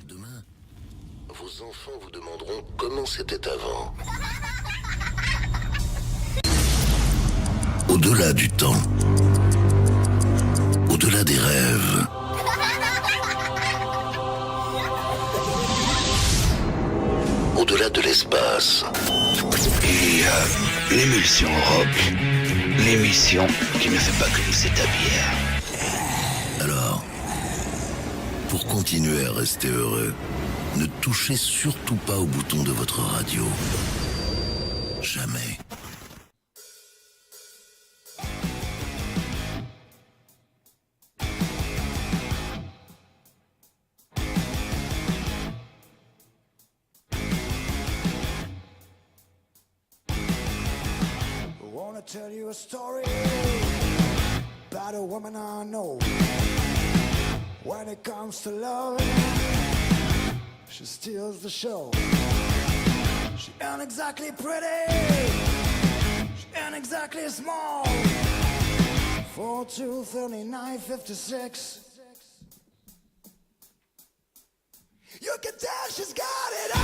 Demain, vos enfants vous demanderont comment c'était avant. Au-delà du temps, au-delà des rêves, au-delà de l'espace, il y a l'émulsion Europe, l'émission qui ne fait pas que nous s'établir. Alors, pour continuer à rester heureux, ne touchez surtout pas au bouton de votre radio. Jamais. I wanna tell you a story about a woman I know. When it comes to love, she steals the show. She ain't exactly pretty, she ain't exactly small. 42, 39, 56. You can tell she's got it all.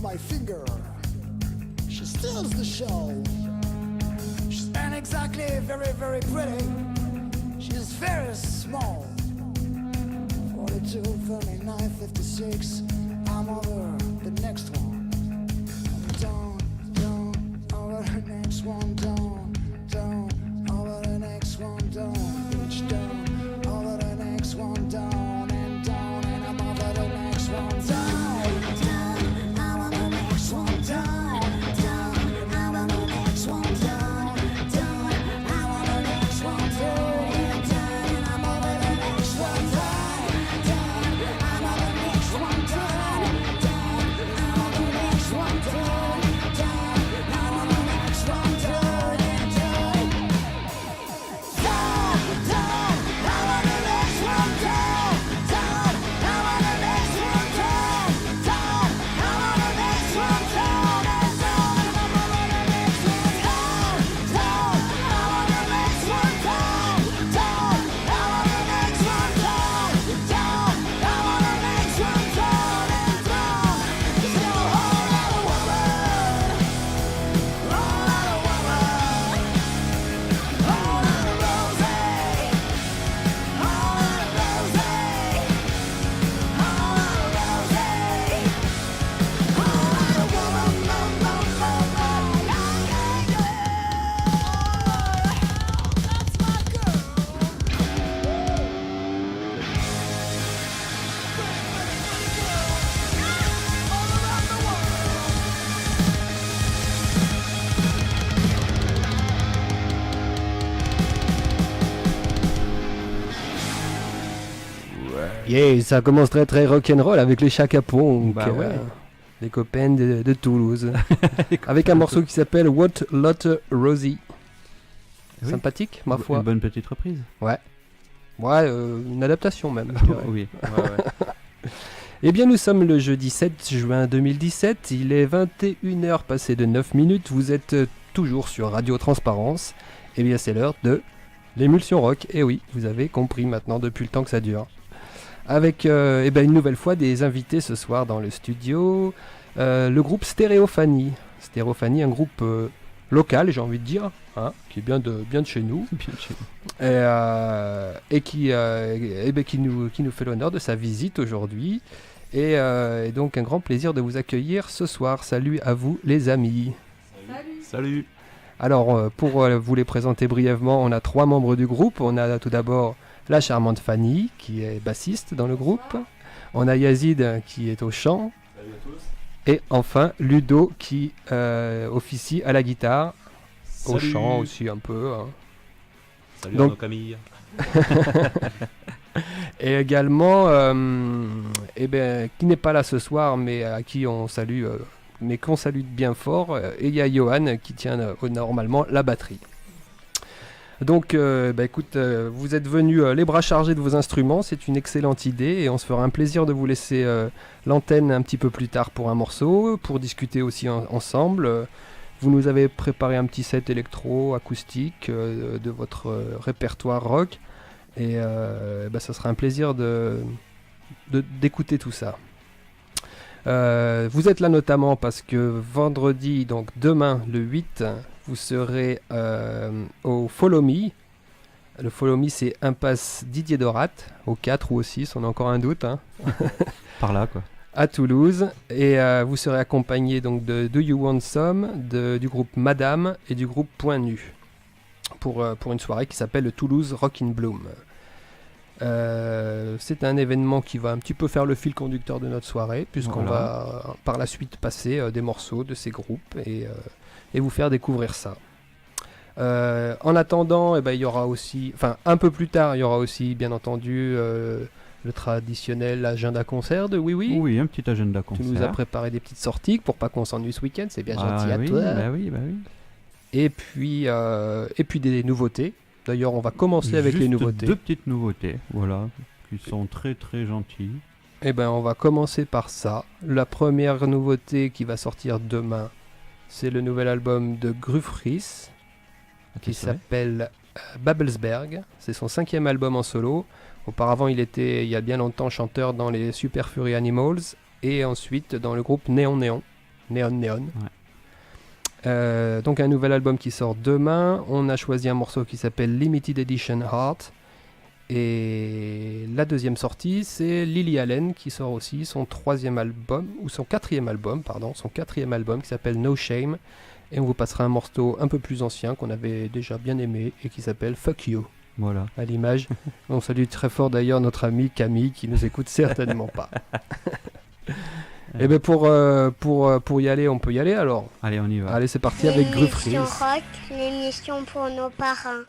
My finger, she steals the show. She's not exactly very, very pretty. She's very small. 42, 39, 56. I'm over the next one. Down, down, over the next one. Down, down, over the next one. Down, reach down, over the next one. Down, and I'm over the next one. Down, down, I'm on the next one. Yeah, ça commence très très rock'n'roll avec les Chaka Ponk, Bah ouais. les copains de Toulouse, avec un morceau qui s'appelle What Lotte Rosie. Oui. Sympathique, ma foi. Une bonne petite reprise. Ouais, une adaptation même. je dirais. Oui. Eh bien, nous sommes le jeudi 7 juin 2017, il est 21h passé de 9 minutes, vous êtes toujours sur Radio Transparence. Eh bien, c'est l'heure de l'émulsion rock. Et oui, vous avez compris maintenant depuis le temps que ça dure. Avec une nouvelle fois des invités ce soir dans le studio, le groupe Stéréophanie. Stéréophanie, un groupe local, j'ai envie de dire, hein, qui est bien de chez nous. Bien chez nous. Et qui nous fait l'honneur de sa visite aujourd'hui. Et donc un grand plaisir de vous accueillir ce soir. Salut à vous les amis. Salut. Alors pour vous les présenter brièvement, on a 3 membres du groupe. On a tout d'abord la charmante Fanny qui est bassiste dans le groupe. On a Yazid qui est au chant. Salut à tous. Et enfin Ludo qui officie à la guitare, au Salut. chant aussi un peu. Hein. Salut Donc- Arnaud Camille. Et également, qui n'est pas là ce soir, mais à qui on salue, mais qu'on salue bien fort. Et il y a Johan qui tient normalement la batterie. Donc, écoute, vous êtes venus les bras chargés de vos instruments, c'est une excellente idée et on se fera un plaisir de vous laisser l'antenne un petit peu plus tard pour un morceau, pour discuter aussi ensemble. Vous nous avez préparé un petit set électro, acoustique de votre répertoire rock. Et ça sera un plaisir d'écouter tout ça. Vous êtes là notamment parce que vendredi, donc demain le 8, vous serez au Follow Me. Le Follow Me, c'est Impasse Didier Dorat, au 4 ou au 6, on a encore un doute. Hein. Par là, quoi. À Toulouse. Et vous serez accompagné donc de Do You Want Some, du groupe Madame et du groupe Point Nu. Pour une soirée qui s'appelle le Toulouse Rock in Bloom. C'est un événement qui va un petit peu faire le fil conducteur de notre soirée, puisqu'on va par la suite passer des morceaux de ces groupes et vous faire découvrir ça. En attendant, il y aura aussi, un peu plus tard, il y aura aussi bien entendu le traditionnel agenda concert de Oui Oui. Oui, un petit agenda concert. Tu nous as préparé des petites sorties pour pas qu'on s'ennuie ce week-end, c'est bien gentil à oui, toi. Bah oui. Et puis des nouveautés. D'ailleurs, on va commencer avec les nouveautés. 2 petites nouveautés, voilà, qui sont très très gentilles. On va commencer par ça. La première nouveauté qui va sortir demain, c'est le nouvel album de Grufris, qui s'appelle Babelsberg. C'est son 5e album en solo. Auparavant, il était, il y a bien longtemps, chanteur dans les Super Furry Animals et ensuite dans le groupe Néon. Ouais. Donc un nouvel album qui sort demain. On a choisi un morceau qui s'appelle Limited Edition Heart. Et la deuxième sortie, c'est Lily Allen qui sort aussi son 4e album qui s'appelle No Shame. Et on vous passera un morceau un peu plus ancien qu'on avait déjà bien aimé et qui s'appelle Fuck You. Voilà. À l'image. On salue très fort d'ailleurs notre amie Camille qui nous écoute certainement pas. Et pour y aller, on peut y aller alors. Allez, on y va. Allez, c'est parti avec Grufris. L'émission rock, l'émission pour nos parrains.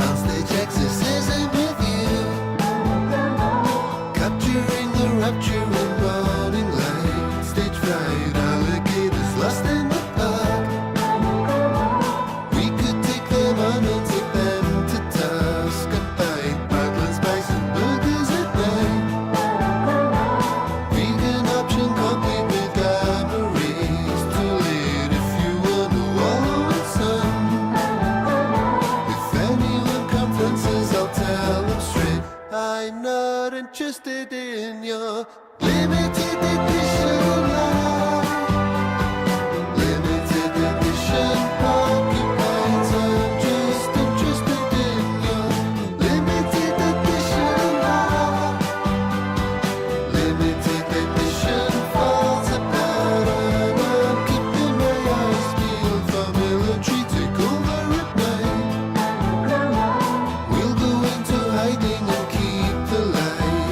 Onstage exorcism with you, capturing the rapture in morning light. Stage fright, alligators lost in the park. We could take them on and take them to task. A bite, Parkland spice and burgers at night. Vegan option complete with gamma-rays. Too late if you want to wallow in sun. If anyone confronts, I'll tell them straight. I'm not interested in your limited edition life. Limited edition porcupines. I'm just interested in your limited edition life. Limited edition falls apart and I'm keeping my eyes peeled for military takeover at night. We'll go into hiding and keep the light.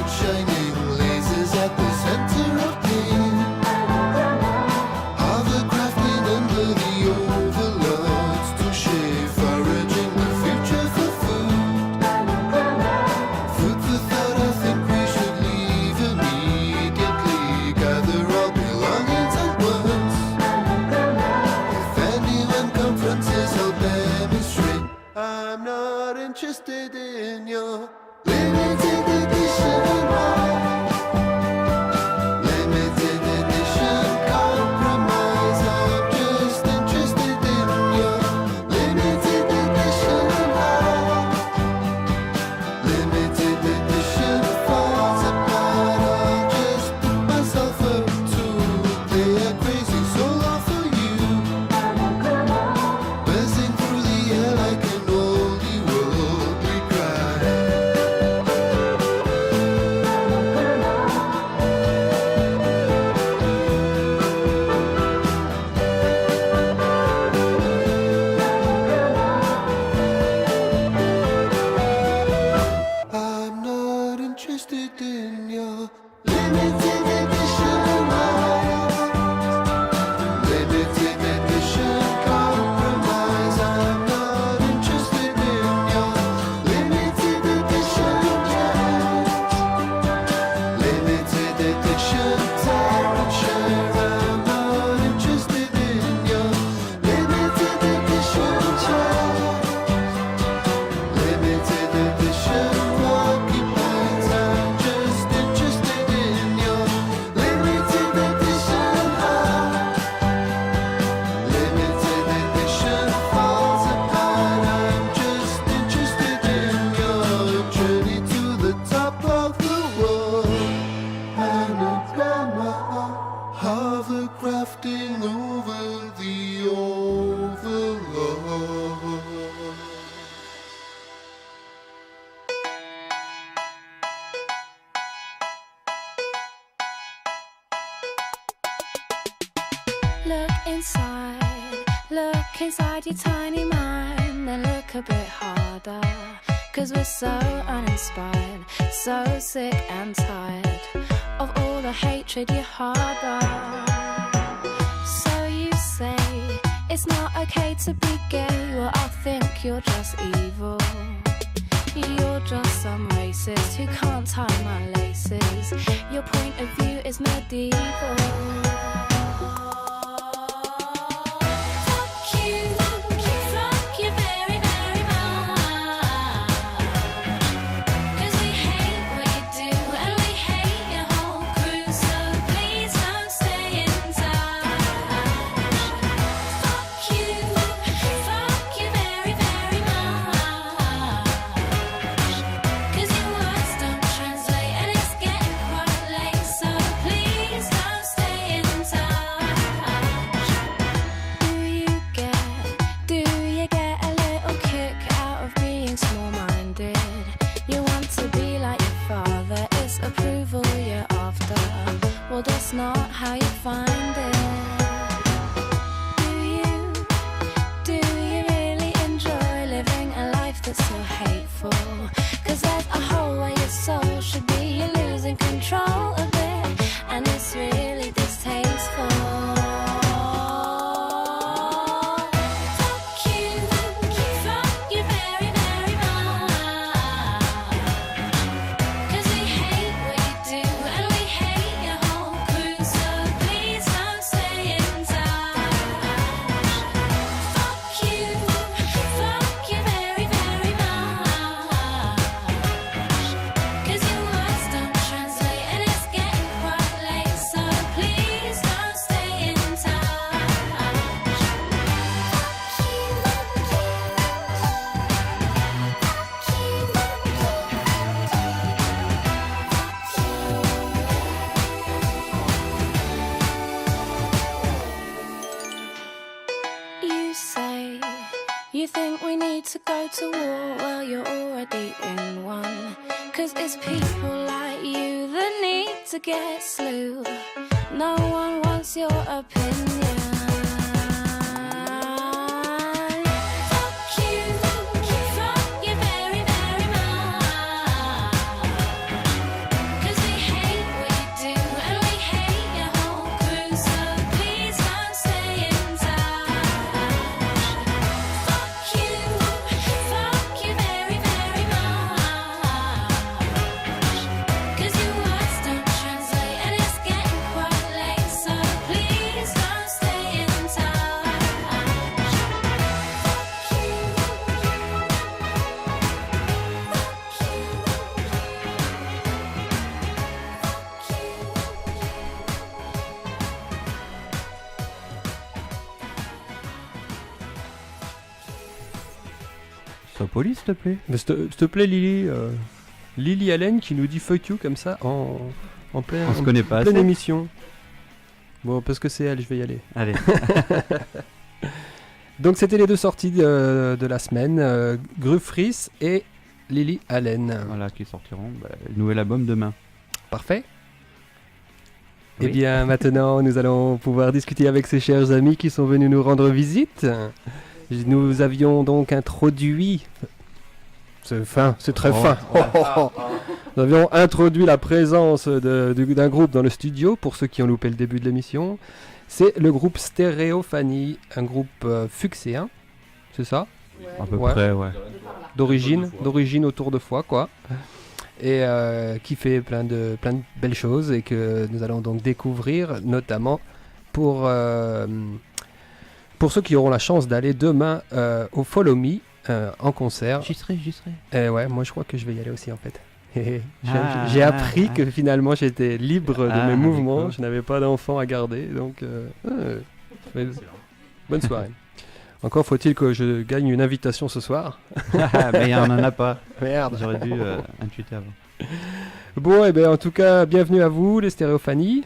father crafting over the overload. Look inside your tiny mind, then look a bit harder. 'Cause we're so uninspired, so sick and tired of all the hatred you harbor. So you say it's not okay to be gay, well I think you're just evil. You're just some racist who can't tie my laces. Your point of view is medieval. Well, that's not how you find it. Do you really enjoy living a life that's so hateful? 'Cause there's a hole where your soul should be. You're losing control of it, and it's really distasteful. You think we need to go to war? Well, you're already in one. 'Cause it's people like you that need to get slew. No one wants your opinion. Sois poli, s'il te plaît. Mais s'il te plaît, Lily. Lily Allen qui nous dit fuck you comme ça en pleine, On se connaît pas pleine assez. émission. Bon, parce que c'est elle, je vais y aller. Allez. Donc, c'était les deux sorties de la semaine Gruffris et Lily Allen. Voilà, qui sortiront le nouvel album demain. Parfait. Oui. Eh bien, maintenant, nous allons pouvoir discuter avec ces chers amis qui sont venus nous rendre visite. Nous avions donc introduit... C'est fin, c'est très fin. Nous avions introduit la présence d'un groupe dans le studio, pour ceux qui ont loupé le début de l'émission. C'est le groupe Stéréophanie, un groupe fuxéen, c'est ça? À peu Ouais. près, ouais. D'origine autour de Foix, quoi. Et qui fait plein de belles choses et que nous allons donc découvrir, notamment pour ceux qui auront la chance d'aller demain au Follow Me en concert. J'y serai. Ouais, moi je crois que je vais y aller aussi en fait. Ah, J'ai appris que finalement j'étais libre de mes mouvements, d'accord. je n'avais pas d'enfant à garder, donc bonne soirée. Encore faut-il que je gagne une invitation ce soir. Mais on en a pas. Merde. J'aurais dû intuiter avant. Bon, et bien en tout cas, bienvenue à vous les Stéréophanies.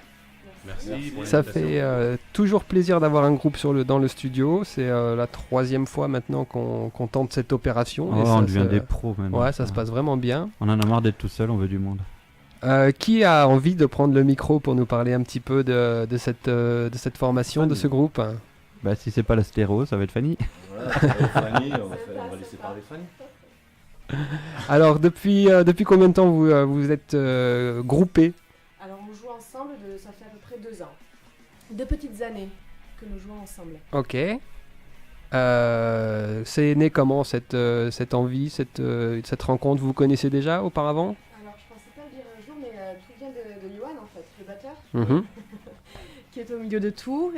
Merci. pour Ça l'invitation. fait toujours plaisir d'avoir un groupe dans le studio. C'est la 3e fois maintenant qu'on tente cette opération. Oh, et ça, on devient des pros maintenant. Ouais, ça se passe vraiment bien. On en a marre d'être tout seul, on veut du monde. Qui a envie de prendre le micro pour nous parler un petit peu de cette formation, de ce groupe? Bah, si c'est pas la stéréo, ça va être Fanny. Voilà, Fanny, on va laisser parler Fanny. Alors, depuis combien de temps vous êtes groupés? Alors on joue ensemble, ça fait à peu près 2 ans. 2 petites années que nous jouons ensemble. Ok. C'est né comment cette envie, cette rencontre? Vous vous connaissez déjà auparavant? Alors je pensais pas le dire un jour, mais tout vient de Johan en fait, le batteur, Mhm. qui est au milieu de tout.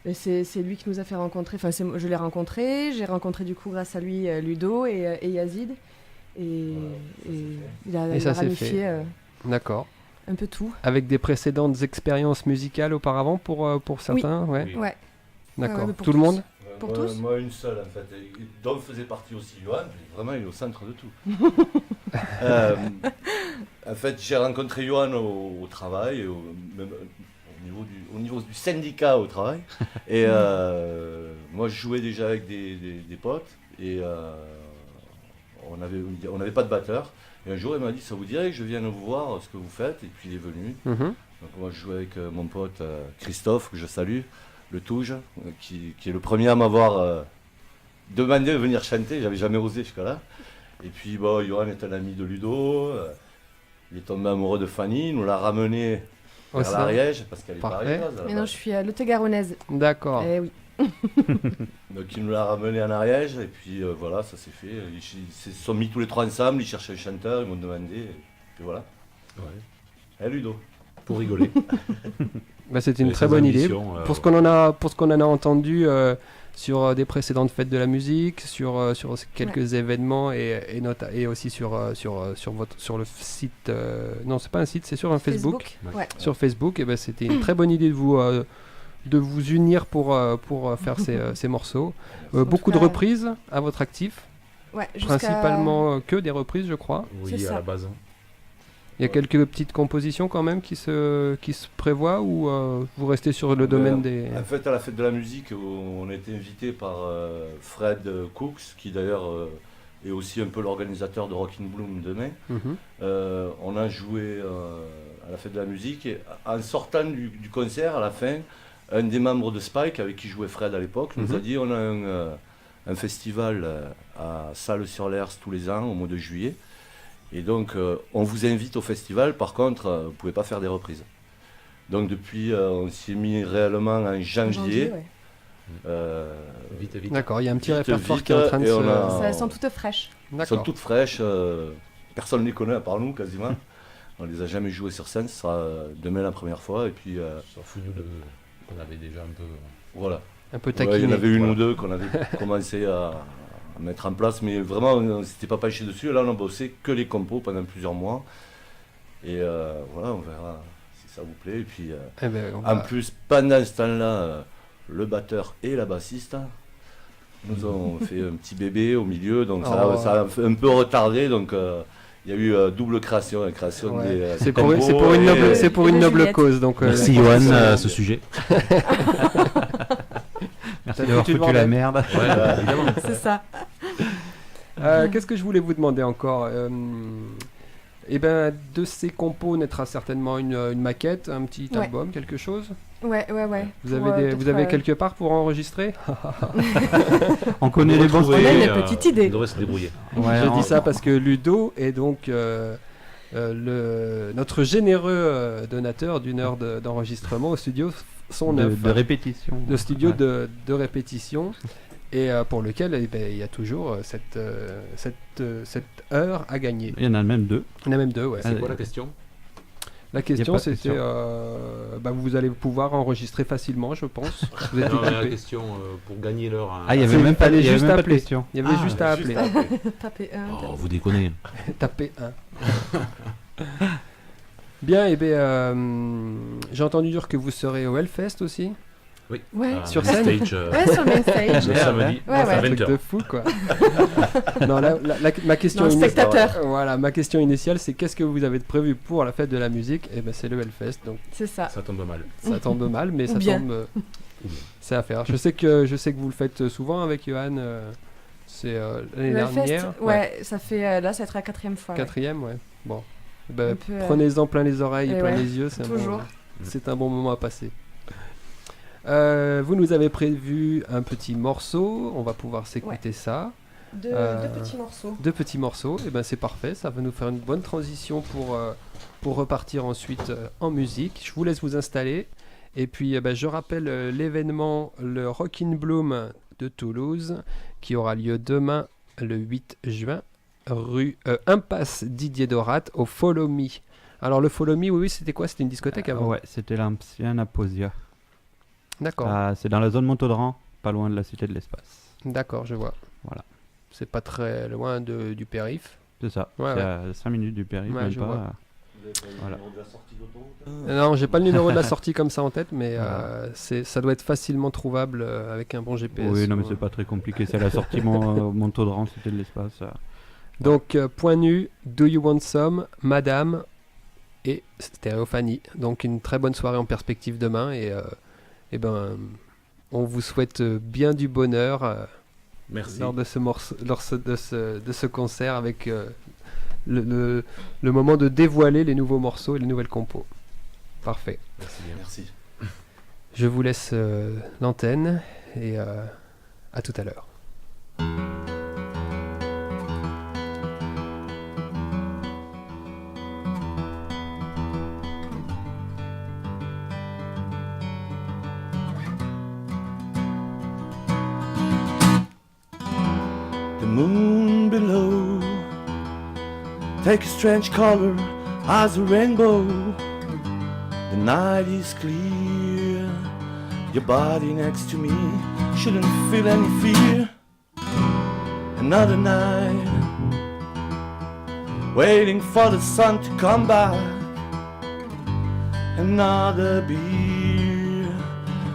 Et c'est lui qui nous a fait rencontrer, enfin je l'ai rencontré, j'ai rencontré du coup grâce à lui Ludo et Yazid. Et il a ça s'est ramifié fait. D'accord. un peu tout. Avec des précédentes expériences musicales auparavant pour certains? Ouais. Oui. Ouais. D'accord. mais pour Tout le tous. monde? Pour moi, tous moi, une seule en fait. Dont faisait partie aussi Johan. Vraiment, il est au centre de tout. En fait, j'ai rencontré Johan au travail, même au niveau du syndicat au travail. Et moi, je jouais déjà avec des potes. Et on n'avait pas de batteur. Et un jour, il m'a dit, ça vous dirait que je vienne vous voir ce que vous faites? Et puis il est venu. Mhm. Donc moi, je jouais avec mon pote Christophe, que je salue, le Touge, qui est le premier à m'avoir demandé de venir chanter. J'avais jamais osé jusqu'à-là. Et puis, bon, Johan est un ami de Ludo. Il est tombé amoureux de Fanny. Il nous l'a ramené Oh, vers ça. l'Ariège, parce qu'elle est Parfait. pas ariégeoise. Mais non, je suis Lot-et-Garonnaise. D'accord. Eh oui. Donc il nous l'a ramené en Ariège. Et puis voilà, ça s'est fait. Ils se sont mis tous les trois ensemble. Ils cherchaient un chanteur. Ils m'ont demandé. Et puis voilà. Ouais. Et Ludo. Pour rigoler. Bah, c'était une Et très ses bonne idée. ambitions, Pour ce qu'on en a entendu sur des précédentes fêtes de la musique, sur quelques événements et aussi sur le site. Non, c'est pas un site, c'est sur un Facebook. Ouais. Sur Facebook, et ben c'était une très bonne idée de vous unir pour faire ces morceaux. Beaucoup de cas, reprises à votre actif, Ouais, jusqu'à- principalement que des reprises, je crois. Oui, C'est à ça. la base. Il y a quelques petites compositions quand même qui se prévoient, ou vous restez sur le domaine des... En fait, à la fête de la musique, on a été invité par Fred Cooks, qui d'ailleurs est aussi un peu l'organisateur de Rockin' Bloom demain. Mhm. On a joué à la fête de la musique, et en sortant du concert, à la fin, un des membres de Spike, avec qui jouait Fred à l'époque, nous a dit, on a un festival à Salles-sur-l'Hers tous les ans, au mois de juillet. Et donc, on vous invite au festival, par contre, vous ne pouvez pas faire des reprises. Donc, depuis, on s'y est mis réellement en janvier. ouais. Vite, vite. D'accord, il y a un petit Vite, répertoire vite, qui est en train de et se... on a- Ça, elles sont toutes fraîches. Elles D'accord. sont toutes fraîches, personne ne les connaît à part nous, quasiment. On les a jamais jouées sur scène, ce sera demain la première fois. Et puis, Sauf nous deux, on avait déjà un peu. voilà. Un peu Ouais, il y taquiné. en avait une Voilà. ou deux qu'on avait commencé à mettre en place, mais vraiment, on ne s'était pas penché dessus. Là, on a bossé que les compos pendant plusieurs mois. Et voilà, on verra si ça vous plaît. Et puis, Eh ben, on en va- plus, pendant ce temps-là, le batteur et la bassiste nous ont fait un petit bébé au milieu, donc Oh. ça a un peu retardé. Donc, il y a eu double création, la création Ouais. des C'est pour, compos c'est pour une et- noble, c'est pour et une de noble Juliette. cause. Donc, Merci je pense Johan que- à ce sujet. Merci T'as d'avoir foutu le foutu la bordel. merde. Ouais, évidemment. C'est ça. Qu'est-ce que je voulais vous demander encore Eh ben, de ces compos naîtra certainement une maquette, un petit Ouais. album, quelque chose. Ouais. Vous Pour, avez, vous peut-être, avez quelque part pour enregistrer? On connaît les bons On a Retrouver, une petite idée. On devrait se débrouiller. Ouais, Je on- dis ça parce que Ludo est donc notre généreux donateur d'une heure d'enregistrement au studio Son de, Neuf. de répétition. Le studio Ouais. de répétition, et pour lequel eh ben, il y a toujours cette heure à gagner. Il y en a même deux. Il y en a même deux, ouais. C'est quoi la question? La question pas de c'était, question. vous allez pouvoir enregistrer facilement, je pense. Vous êtes Non, mais la équipés. question pour gagner l'heure. hein. Ah, il y C'est- avait même pas, fallait il y avait juste même pas de appeler. question. Il y avait Ah, juste à juste appeler. Taper un. Oh, vous déconnez. Taper 1. Bien, et bien, j'ai entendu dire que vous serez au Hellfest aussi. Oui. Ouais. Sur main scène stage, Ouais, sur le main stage. le samedi, Ouais, à ouais. Un truc 20h. de fou quoi. Non, ma question Non, spectateur. Voilà, ma question initiale, c'est qu'est-ce que vous avez prévu pour la fête de la musique? Et ben c'est le Hellfest, donc C'est ça. Ça tombe mal. ça tombe mal, mais Ou ça bien. tombe. C'est à faire. Je sais que vous le faites souvent avec Johan. C'est l'année Le Hellfest, dernière. ouais, ça fait là, ça va être la 4e fois. ouais. Quatrième, ouais. Bon. Ben, Un peu, prenez-en plein les oreilles et et plein ouais, les yeux. toujours. C'est un bon moment à passer. Vous nous avez prévu un petit morceau. On va pouvoir s'écouter ça. Deux petits morceaux. Deux petits morceaux. Et ben c'est parfait. Ça va nous faire une bonne transition pour repartir ensuite en musique. Je vous laisse vous installer. Et puis je rappelle l'événement, le Rock in Bloom de Toulouse, qui aura lieu demain, le 8 juin, rue Impasse Didier Dorat, au Follow Me. Alors le Follow Me, oui, c'était quoi? C'était une discothèque avant? Ouais, c'était l'ancien Aposia. D'accord. C'est dans la zone Montaudoran, pas loin de la Cité de l'Espace. D'accord, je vois. Voilà. C'est pas très loin du périph. C'est ça, Ouais, c'est ouais. à 5 minutes du périph', Ouais, même je pas. vois. Voilà. Non, j'ai pas le numéro de la sortie comme ça en tête, mais Voilà. ça doit être facilement trouvable avec un bon GPS. Oui, non, mais ou- c'est pas très compliqué, c'est la sortie Montaudoran, Cité de l'Espace. Donc, point nu, Do You Want Some, Madame et Stéréophanie. Donc, une très bonne soirée en perspective demain. Et ben, on vous souhaite bien du bonheur Merci. lors de ce morceau, de ce concert avec le moment de dévoiler les nouveaux morceaux et les nouvelles compos. Parfait. Merci bien. Merci. Je vous laisse l'antenne et à tout à l'heure. The moon below take a strange color as a rainbow. The night is clear. Your body next to me shouldn't feel any fear. Another night waiting for the sun to come back. Another beer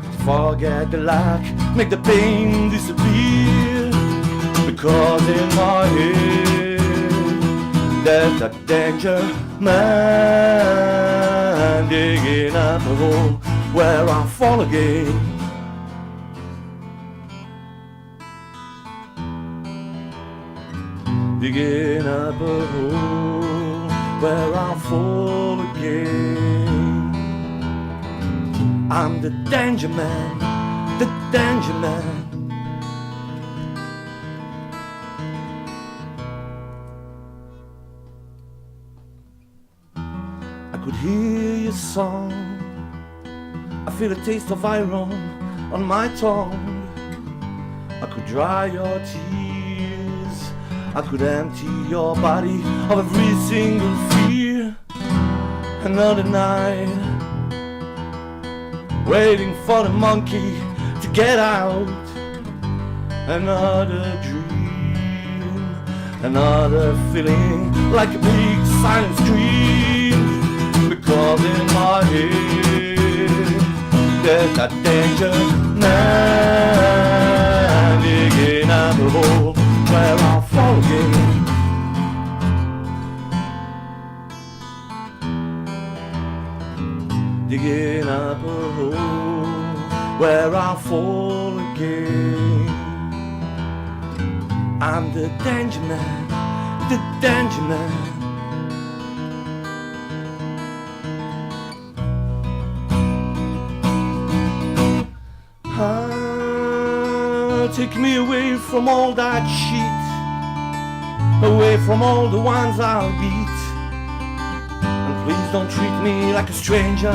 to forget the lack, make the pain disappear. Because in my head there's a danger man digging up a hole where I fall again. Digging up a hole where I fall again. I'm the danger man, the danger man. I could hear your song. I feel a taste of iron on my tongue. I could dry your tears. I could empty your body of every single fear. Another night waiting for the monkey to get out. Another dream, another feeling like a big silent scream. Because in my head there's that danger man digging up a hole where I'll fall again. Digging up a hole where I'll fall again. I'm the danger man, the danger man. Take me away from all that shit, away from all the ones I'll beat. And please don't treat me like a stranger.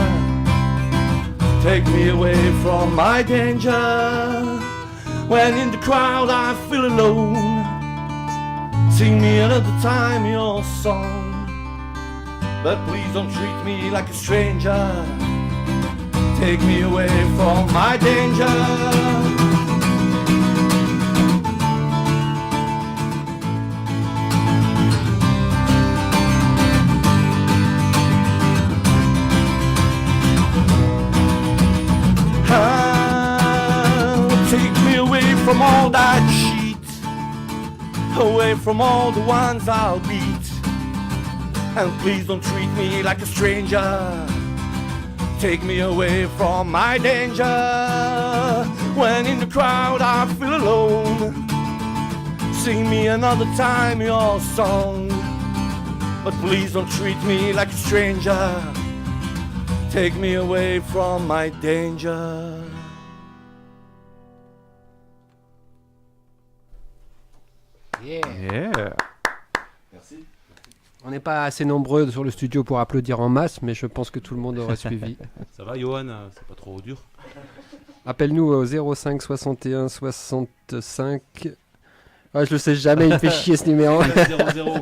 Take me away from my danger. When in the crowd I feel alone, sing me another time your song. But please don't treat me like a stranger. Take me away from my danger. away from all the ones I'll beat. And please don't treat me like a stranger. Take me away from my danger. When in the crowd I feel alone, sing me another time your song. But please don't treat me like a stranger. Take me away from my danger. Yeah. Merci. On n'est pas assez nombreux sur le studio pour applaudir en masse, mais je pense que tout le monde aurait suivi. Ça va, Johan? C'est pas trop dur? Appelle-nous au 05 61 65. Ah, je le sais jamais, il me fait chier ce numéro.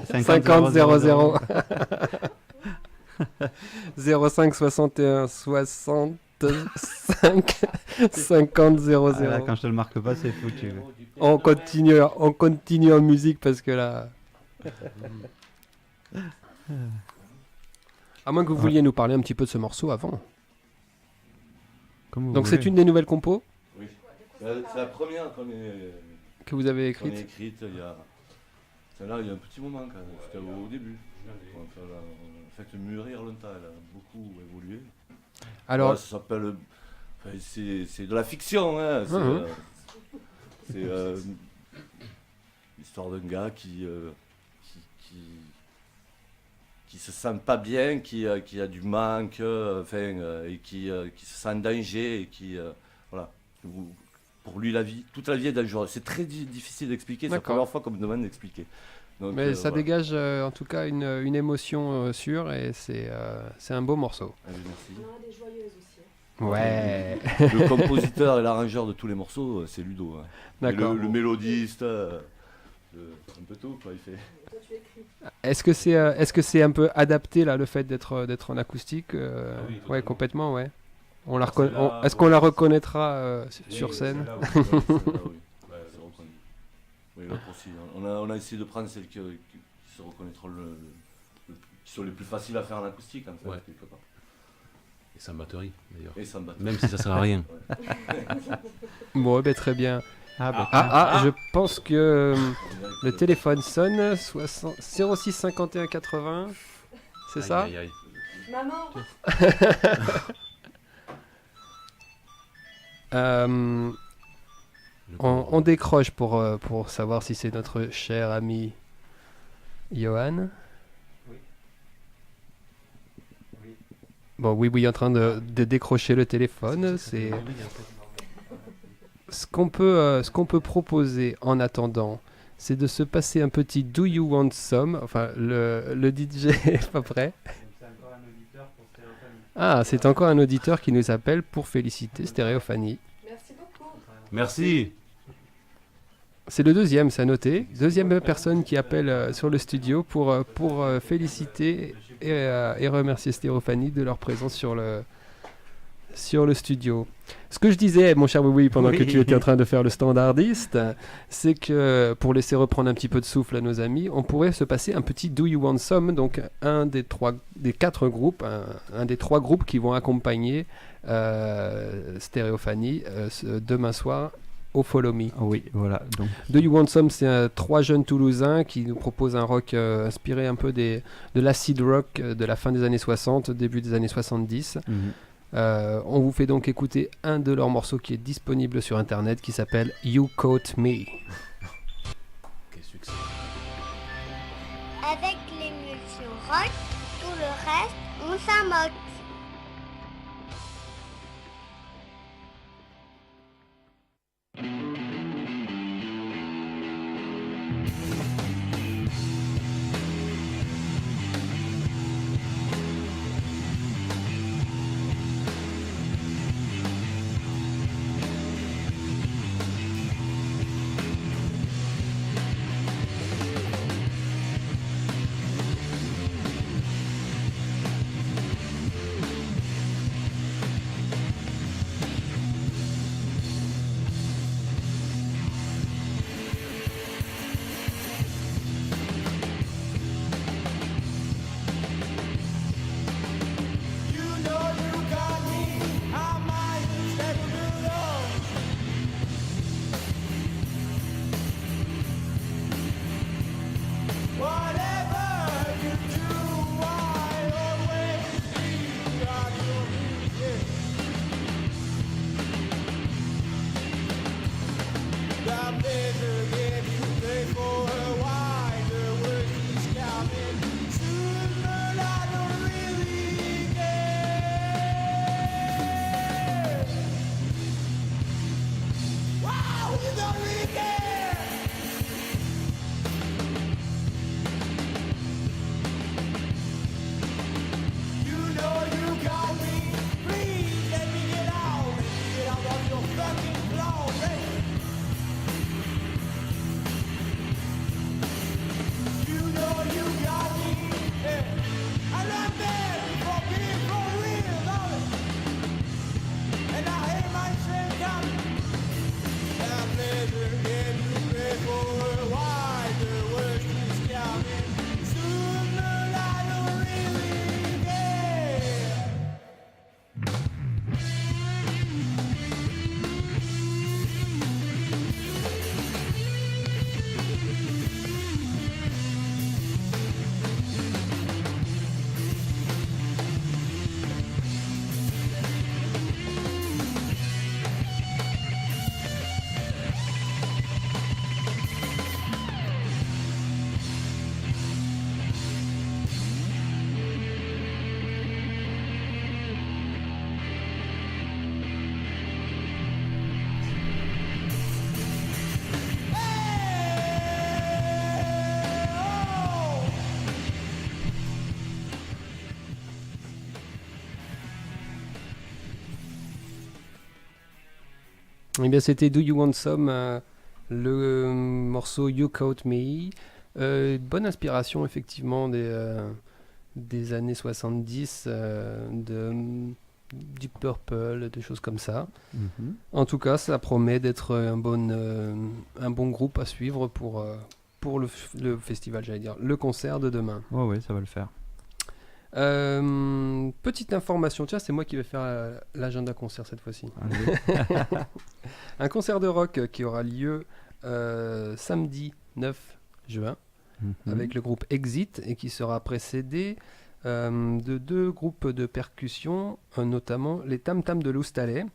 50 00. 05 61 65 50 00. Ah, là, quand je te le marque pas, c'est foutu. On continue en musique parce que là. À moins que vous vouliez nous parler un petit peu de ce morceau avant. Donc c'est une des nouvelles compos? Oui. C'est la première que vous avez écrite. Il y a... Celle-là, il y a un petit moment quand même. C'était au début. En fait, mûrir longtemps, elle a beaucoup évolué. Alors, ça s'appelle... Enfin, c'est de la fiction, hein. C'est l'histoire d'un gars qui se sent pas bien, qui a du manque, et qui se sent en danger et qui voilà. Pour lui, toute la vie est dangereuse. C'est très difficile d'expliquer. C'est la première fois qu'on me demande d'expliquer. Donc, mais ça voilà. dégage en tout cas une émotion sûre et c'est un beau morceau. Allez, merci. On a des joyeuses aussi. Ouais. Le compositeur et l'arrangeur de tous les morceaux, c'est Ludo. Hein. D'accord. Le mélodiste, un peu tout, quoi, il fait. Est-ce que c'est un peu adapté là le fait d'être en acoustique oui, ouais, complètement, ouais. Là, est-ce qu'on la reconnaîtra sur scène? Là, oui, l'autre aussi. On a essayé de prendre celles qui se reconnaîtront qui sont les plus faciles à faire en acoustique, en fait, Ouais. quelque part. Et sans batterie, d'ailleurs. Et sans batterie. Même si ça sert à rien. Bon, ben, très bien. Je pense que le téléphone sonne. 06 51 80. C'est ça? Aïe, aïe, aïe. Maman. On décroche pour savoir si c'est notre cher ami Johan. Bon, oui, en train de décrocher le téléphone. C'est ce qu'on peut proposer en attendant, c'est de se passer un petit Do You Want Some. Enfin, le DJ est pas prêt. Ah, c'est encore un auditeur qui nous appelle pour féliciter Stéréophanie. Merci beaucoup. Merci. C'est le deuxième, c'est à noter. Deuxième personne qui appelle sur le studio pour féliciter et remercier Stéréophanie de leur présence sur le studio. Ce que je disais, mon cher Wiwi, pendant que tu étais en train de faire le standardiste, c'est que pour laisser reprendre un petit peu de souffle à nos amis, on pourrait se passer un petit Do You Want Some, donc un des quatre groupes, un des trois groupes qui vont accompagner Stéréophanie demain soir au Follow Me. Oui, voilà. Donc. Do You Want Some, c'est trois jeunes Toulousains qui nous proposent un rock inspiré un peu de l'acid rock de la fin des années 60, début des années 70. On vous fait donc écouter un de leurs morceaux qui est disponible sur internet qui s'appelle You Caught Me. Quel succès. Avec l'émulsion rock, tout le reste, on s'en moque. don't really care. You know you got me. Please let me get out. Get out of your fucking clothes. You know you got me. And I'm there for being for real, darling. And I hate my shame coming. I'm never getting ready for a while. The worst is coming. Sooner I don't really care. Eh bien, c'était Do You Want Some, le morceau You Caught Me. Bonne inspiration, effectivement, des années 70, Deep Purple, des choses comme ça. Mhm. En tout cas, ça promet d'être un bon groupe à suivre pour le festival, j'allais dire, le concert de demain. Ouais, ouais, ça va le faire. Petite information, tiens, c'est moi qui vais faire l'agenda concert cette fois-ci. Un concert de rock qui aura lieu samedi 9 juin avec le groupe Exit et qui sera précédé de 2 groupes de percussion, notamment les Tam Tam de Loustalais.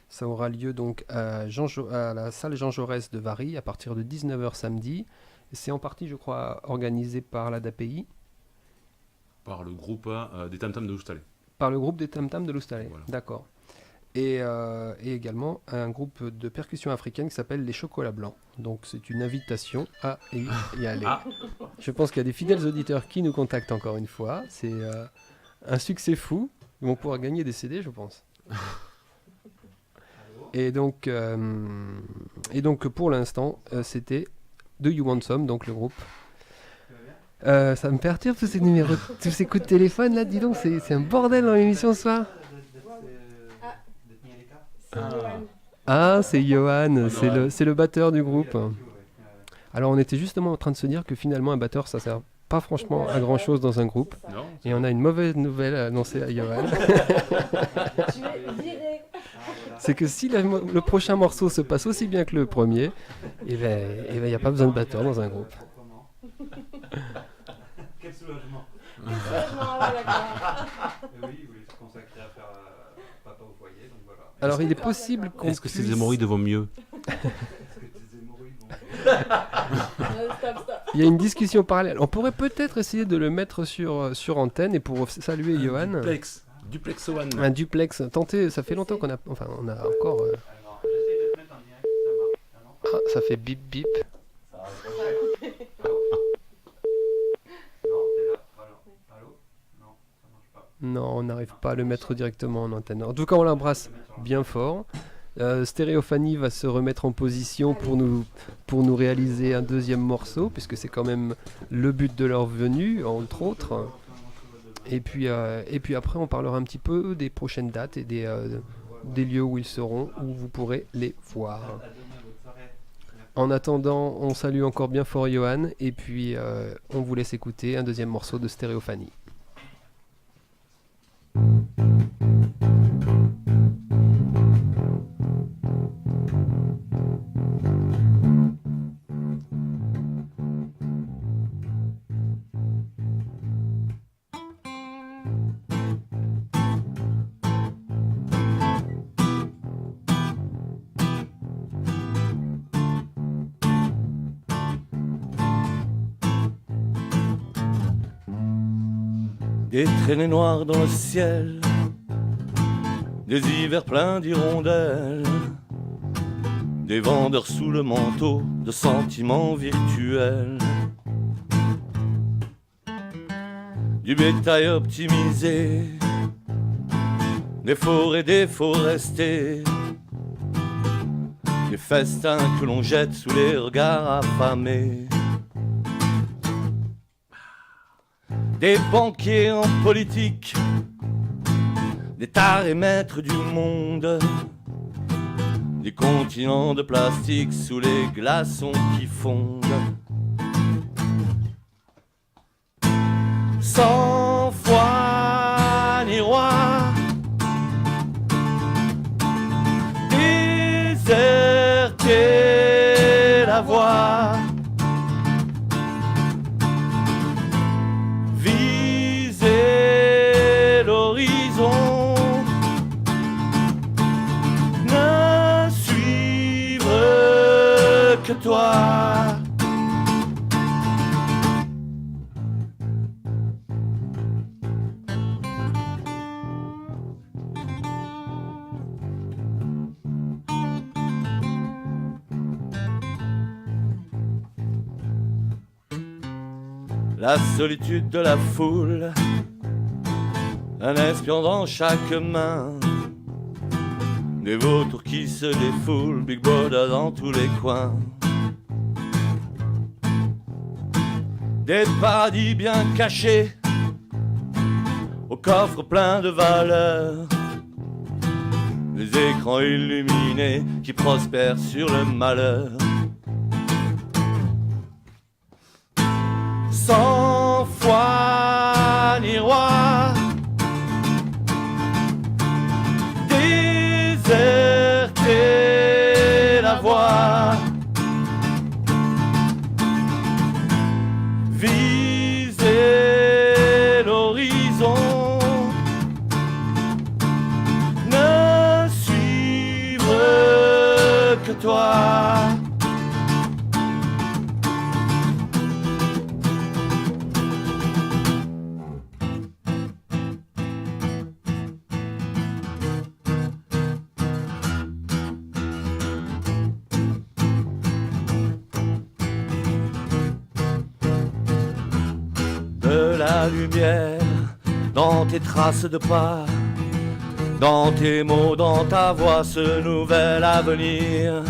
Ça aura lieu donc à la salle Jean Jaurès de Vary à partir de 19h samedi. C'est en partie, je crois, organisé par l'ADAPI. Par le groupe des Tam Tam de Loustalais. Par le groupe des Tam Tam de Loustalais, Voilà. d'accord. Et également un groupe de percussion africaine qui s'appelle les Chocolats Blancs. Donc c'est une invitation à y aller. Ah. Je pense qu'il y a des fidèles auditeurs qui nous contactent encore une fois. C'est un succès fou. Ils vont pouvoir gagner des CD, je pense. Et donc pour l'instant, c'était Do You Want Some, donc le groupe. Ça me perturbe tous ces numéros, tous ces coups de téléphone là, dis donc, c'est un bordel dans l'émission ce soir. Ah, c'est Johan, c'est le batteur du groupe. Alors on était justement en train de se dire que finalement un batteur ça sert pas franchement à grand chose dans un groupe. Non, et on a une mauvaise nouvelle à annoncer à Johan. C'est que si le prochain morceau se passe aussi bien que le premier, il n'y a pas besoin de batteur dans un groupe. Quel soulagement. Oui, se consacrer à faire papa au foyer, donc voilà. Alors il est possible qu'on Est-ce que ces hémorroïdes vont mieux? Il y a une discussion parallèle. On pourrait peut-être essayer de le mettre sur antenne et pour saluer Johan. Duplex One. Un duplex. Tentez, ça fait longtemps qu'on a. Enfin, on a encore. Ah, ça fait bip bip. Non, on n'arrive pas à le mettre directement en antenne. En tout cas, on l'embrasse bien fort. Stéréophanie va se remettre en position pour nous réaliser un deuxième morceau, puisque c'est quand même le but de leur venue, entre autres. Et puis après, on parlera un petit peu des prochaines dates et des lieux où ils seront, où vous pourrez les voir. En attendant, on salue encore bien fort Johan, et puis on vous laisse écouter un deuxième morceau de Stéréophanie. Des traînées noires dans le ciel, des hivers pleins d'hirondelles, des vendeurs sous le manteau de sentiments virtuels, du bétail optimisé, des forêts déforestées, des festins que l'on jette sous les regards affamés, des banquiers en politique, des tarés maîtres du monde, des continents de plastique sous les glaçons qui fondent. Sans foi ni roi, déserter la voie, viser l'horizon, ne suivre que toi. La solitude de la foule, un espion dans chaque main, des vautours qui se défoulent, Big Brother dans tous les coins, des paradis bien cachés, au coffre plein de valeurs, des écrans illuminés qui prospèrent sur le malheur. Sans foi ni roi, déserter la voie, viser l'horizon, ne suivre que toi. De la lumière dans tes traces de pas, dans tes mots, dans ta voix, ce nouvel avenir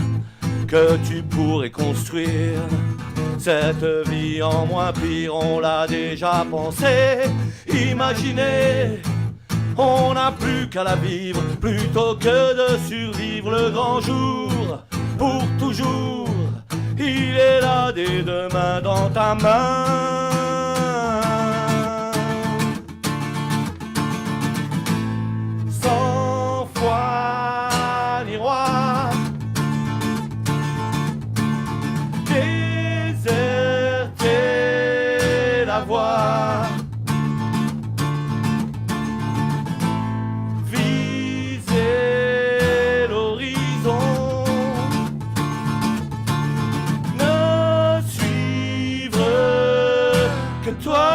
que tu pourrais construire. Cette vie en moins pire, on l'a déjà pensé, imaginé. On n'a plus qu'à la vivre plutôt que de survivre le grand jour pour toujours. Il est là dès demain dans ta main. Sans foi ni roi, déserter la voie, viser l'horizon, ne suivre que toi.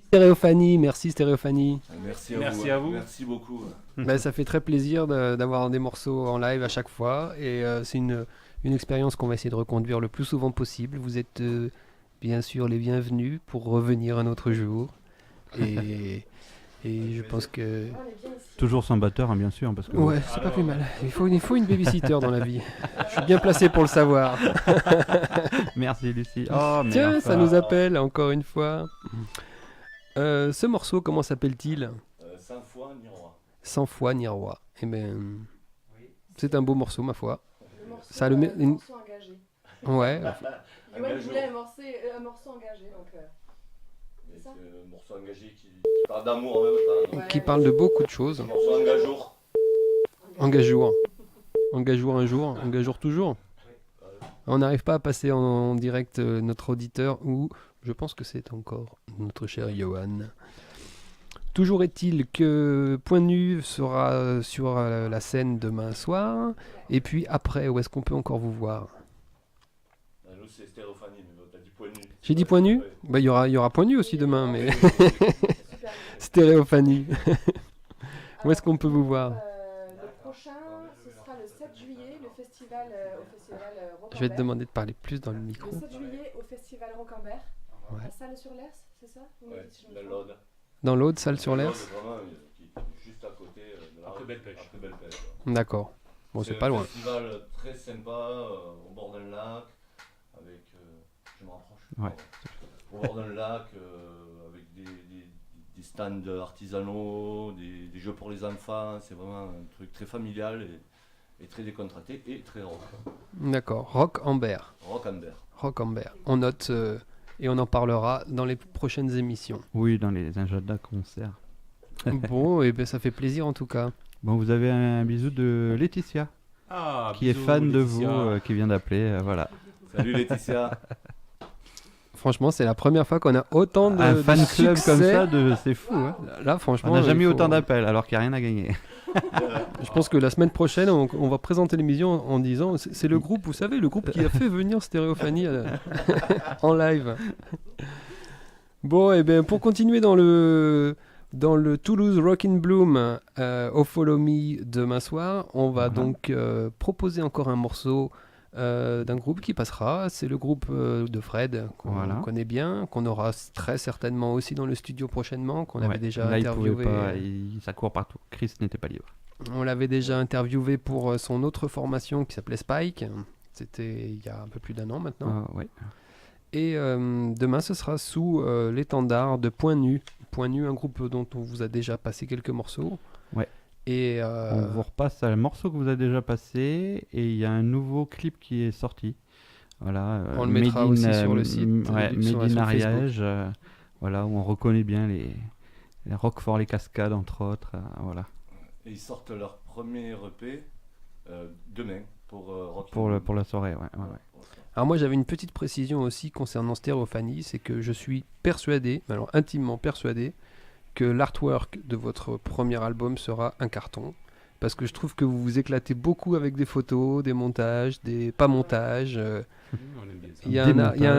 Stéréophanie, merci Stéréophanie. Merci à vous. Merci beaucoup. Ben, ça fait très plaisir d'avoir des morceaux en live à chaque fois et c'est une expérience qu'on va essayer de reconduire le plus souvent possible. Vous êtes bien sûr les bienvenus pour revenir un autre jour et je pense que... Toujours sans batteur, hein, bien sûr. Parce que... Ouais, c'est pas plus mal. Il faut une babysitter dans la vie. Je suis bien placé pour le savoir. Merci Lucie. Oh, tiens, ça nous appelle encore une fois. Ce morceau, comment s'appelle-t-il ? Sans foi ni roi. Sans foi ni roi. Eh ben, c'est un beau morceau, ma foi. Le morceau, Ça a le morceau engagé. Ouais. Yoann voulait un morceau engagé, donc... c'est ça ? Un morceau engagé qui parle d'amour en même temps. Qui parle de beaucoup de choses. Un morceau engageour. Engageour. Engageour un jour, engageour toujours. On n'arrive pas à passer en direct notre auditeur ou je pense que c'est encore notre cher Johan. Toujours est-il que Point Nu sera sur la scène demain soir. Et puis après, où est-ce qu'on peut encore vous voir? Nous, c'est Stéréophanie, mais t'as dit Point Nu. J'ai dit Point Nu? Bah, il y aura Point Nu aussi demain, mais Stéréophanie. Où est-ce qu'on peut vous voir? Le prochain, ce sera le 7 juillet, le festival, au festival Rocambert. Je vais te demander de parler plus dans le micro. Le 7 juillet au festival Rocambert, Ouais. à Salle-sur-l'Ers, c'est ça? Vous me Ouais, dites si je me la trompe. Lode. Dans l'Aude, Salle-sur-l'Ers? Vraiment, qui est juste à côté de la Après Belle-Pêche. Après Belle-Pêche. D'accord. Bon, c'est pas un loin. festival très sympa, au bord d'un lac, avec... je me rapproche. Ouais. Au bord d'un lac, avec des stands artisanaux, des jeux pour les enfants. C'est vraiment un truc très familial et très décontracté et très rock. D'accord. Rock-Amber. Rocambert. Rock-Amber. On note et on en parlera dans les prochaines émissions. Oui, dans les agendas concerts. Bon, et ben ça fait plaisir en tout cas. Bon, vous avez un bisou de Laetitia, Ah, qui est bisous, fan de Laetitia. vous, qui vient d'appeler. Voilà. Salut Laetitia. Franchement, c'est la première fois qu'on a autant de Un fan de club comme succès. ça, c'est fou. Hein. Là, franchement, On n'a jamais eu il faut- autant d'appels, alors qu'il n'y a rien à gagner. Je pense que la semaine prochaine, on va présenter l'émission en disant c'est le groupe, vous savez, le groupe qui a fait venir Stéréophanie en live. Bon, et bien pour continuer dans le Toulouse Rockin' Bloom au Follow Me demain soir, on va donc proposer encore un morceau d'un groupe qui passera. C'est le groupe de Fred qu'on connaît bien, qu'on aura très certainement aussi dans le studio prochainement, qu'on avait déjà Là, interviewé. il pouvait pas, ça court partout. Chris n'était pas libre. On l'avait déjà interviewé pour son autre formation qui s'appelait Spike. C'était il y a un peu plus d'un an maintenant. Ouais. Et demain, ce sera sous l'étendard de Point Nu. Point Nu, un groupe dont on vous a déjà passé quelques morceaux. Ouais. Et On vous repasse un morceau que vous avez déjà passé et il y a un nouveau clip qui est sorti. Voilà. On le mettra aussi sur le site, Made sur in Facebook. Ariège. Voilà, où on reconnaît bien les Roquefort, les Cascades, entre autres. Voilà. Et ils sortent leur premier EP demain pour Rock. Pour la soirée, ouais. Alors moi, j'avais une petite précision aussi concernant Stéréophanie, c'est que je suis persuadé, alors intimement persuadé, que l'artwork de votre premier album sera un carton. Parce que je trouve que vous vous éclatez beaucoup avec des photos, des montages, des pas montages. Il y a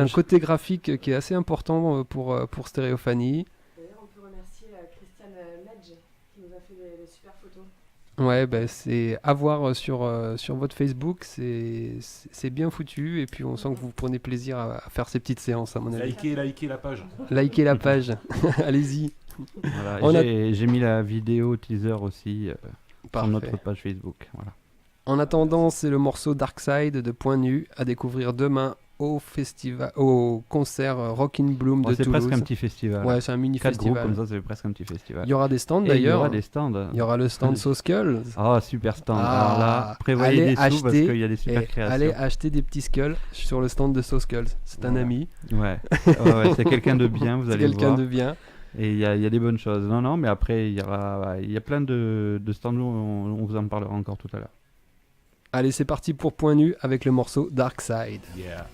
un côté graphique qui est assez important pour Stéréophanie. D'ailleurs, on peut remercier Christiane Medge qui nous a fait des super photos. Ouais, bah, c'est à voir sur votre Facebook, c'est bien foutu et puis on sent que vous prenez plaisir à faire ces petites séances à mon avis. Likez la page. Likez la page, allez-y. Voilà, j'ai mis la vidéo teaser aussi sur notre page Facebook. Voilà. En attendant, c'est le morceau Dark Side de Point Nu à découvrir demain au concert Rockin' Bloom de C'est Toulouse. presque un petit festival. Ouais, c'est un mini 4 festival. groupes comme ça, c'est presque un petit festival. Il y aura des stands Et d'ailleurs. Il y aura des stands. Il y aura le stand So Skulls. Ah, super stand. Alors là, prévoyez des sous parce qu'il y a des super créations. Allez acheter des petits skulls sur le stand de So Skulls. C'est un ami. Ouais, c'est quelqu'un de bien, vous allez voir. C'est quelqu'un de bien. Et il y a des bonnes choses. Non, mais après, il y a plein de stands où on vous en parlera encore tout à l'heure. Allez, c'est parti pour Point Nu avec le morceau Dark Side. Yeah.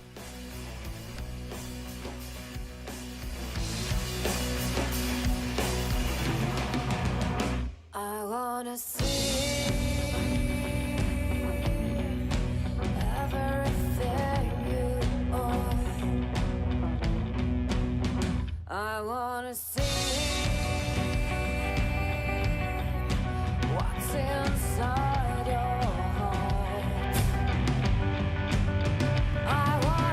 I wanna see everything you own. I wanna see what's inside your heart. I wanna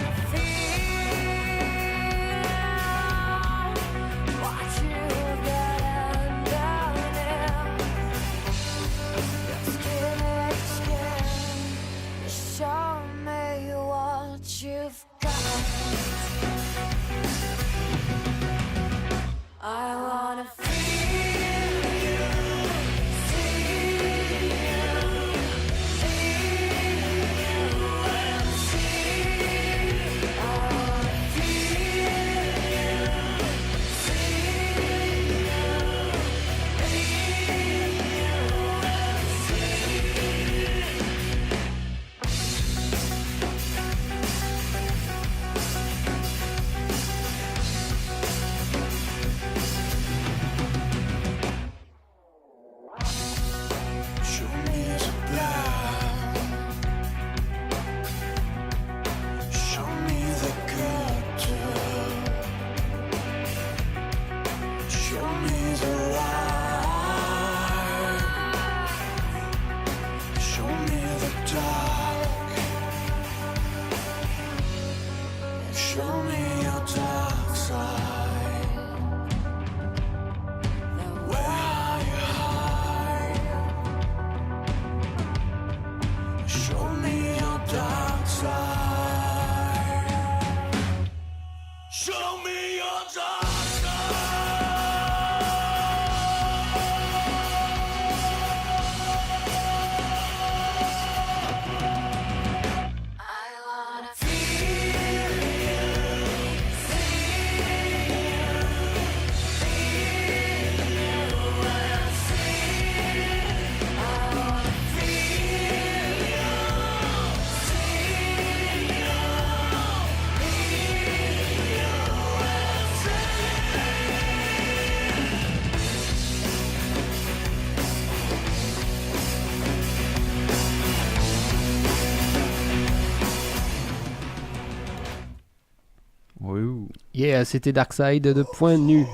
Yeah, c'était Darkside de Point Nu.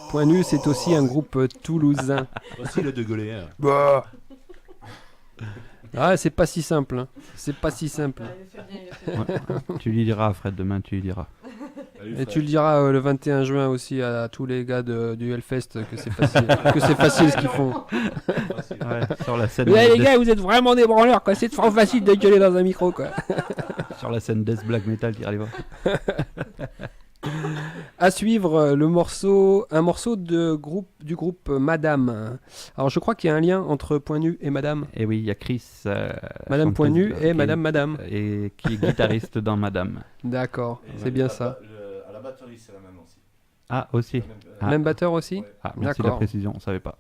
Point Nu, c'est aussi un groupe toulousain. Aussi le de Gaulet. Bah. Ah, c'est pas si simple. Hein. C'est pas si simple. Ouais. Tu lui diras, Fred, demain, tu lui diras. Et tu le diras le 21 juin aussi à tous les gars du Hellfest que c'est facile, que c'est facile ce qu'ils font. Ouais, sur la scène. Ouais, les gars, vous êtes vraiment des branleurs, quoi. C'est trop facile de gueuler dans un micro, quoi. Sur la scène Death Black Metal, tu arrives. À suivre un morceau du groupe Madame. Alors je crois qu'il y a un lien entre Point Nu et Madame. Et oui, il y a Chris. Madame Point Nu et Madame. Et qui est guitariste dans Madame. D'accord, c'est bien ça. À la batterie, c'est la même aussi. Ah, aussi. Même batteur aussi. Ouais. Ah, merci de la précision, on savait pas.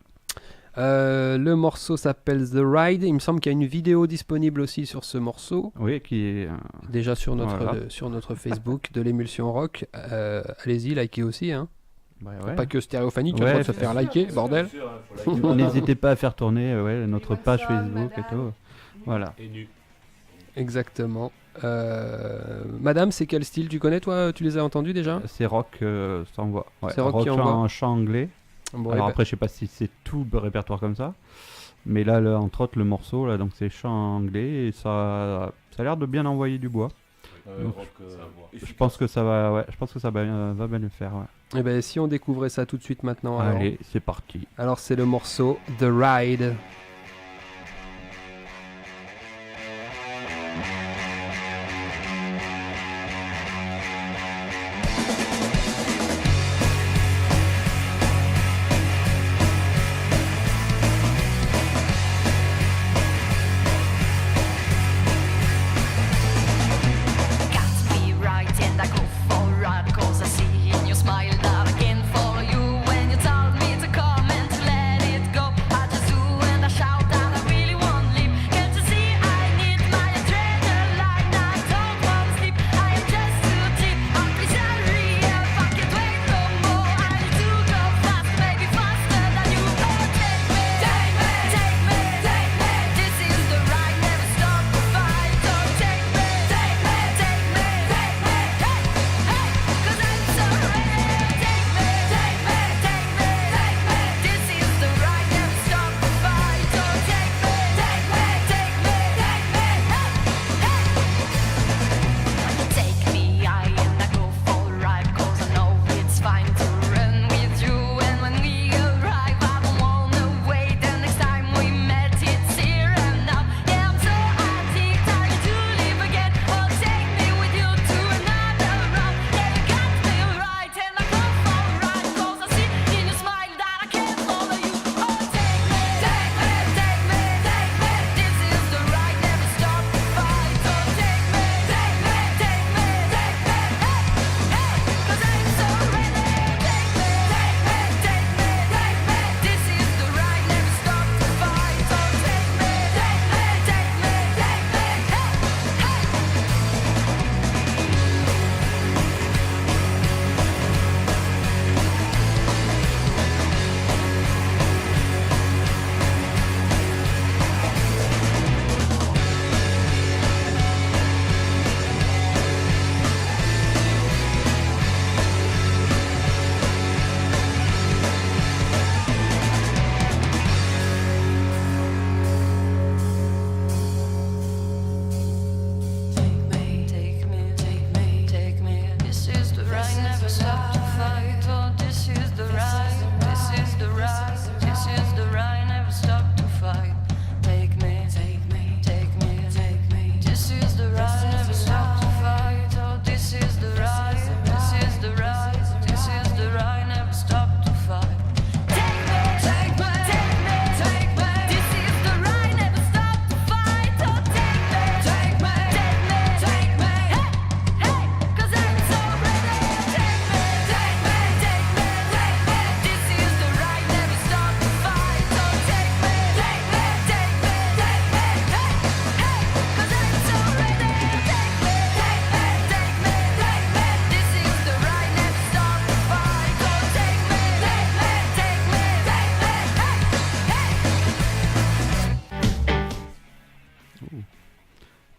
Le morceau s'appelle The Ride. Il me semble qu'il y a une vidéo disponible aussi sur ce morceau. Oui, qui est déjà sur notre, voilà. sur notre Facebook de l'émulsion rock. Allez-y, likez aussi. Hein. Ouais. Pas que Stéréophanie, tu as le droit de se faire liker, bordel. N'hésitez pas à faire tourner notre page Facebook et tout. Voilà. Et nu. Exactement. Madame, c'est quel style? Tu connais, toi? Tu les as entendus déjà? C'est rock sans voix. Ouais. C'est rock qui envoie. Chant anglais. Bon, alors après, je sais pas si c'est tout le répertoire comme ça. Mais là, entre autres, le morceau, là, donc c'est chant anglais et ça a l'air de bien envoyer du bois. Donc, je pense que ça va, va bien le faire. Ouais. Et ben, si on découvrait ça tout de suite maintenant. Allez, alors, c'est parti. Alors, c'est le morceau The Ride.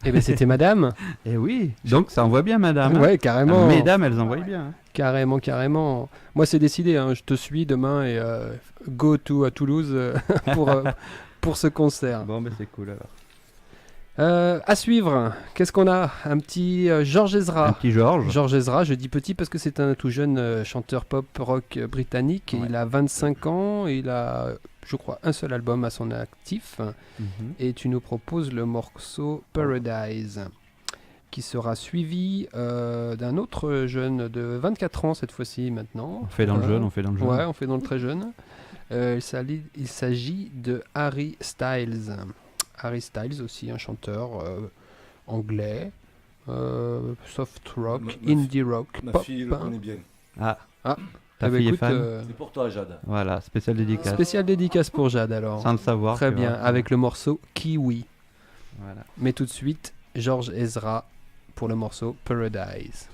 Eh ben c'était Madame. Et oui, donc ça envoie bien Madame. Ouais, carrément. Mesdames, elles envoient bien. Carrément. Moi, c'est décidé, hein, je te suis demain et go to à Toulouse pour ce concert. Bon, mais c'est cool alors. À suivre, qu'est-ce qu'on a? Un petit George Ezra. Un petit George. George Ezra, je dis petit parce que c'est un tout jeune chanteur pop rock britannique. Ouais. Il a 25 ans et il a, je crois, un seul album à son actif. Et tu nous proposes le morceau Paradise, qui sera suivi d'un autre jeune de 24 ans cette fois-ci maintenant. On fait dans le jeune. Ouais, on fait dans le très jeune. Il s'agit de Harry Styles. Harry Styles aussi, un chanteur anglais, soft rock, indie rock, Ma pop. fille le connaît bien. Ta bah fille écoute, est fan. C'est pour toi, Jade. Voilà, spécial dédicace. Spécial dédicace pour Jade alors. Sans le savoir. Très tu bien, vois. avec le morceau Kiwi. Voilà. Mais tout de suite, George Ezra pour le morceau Paradise.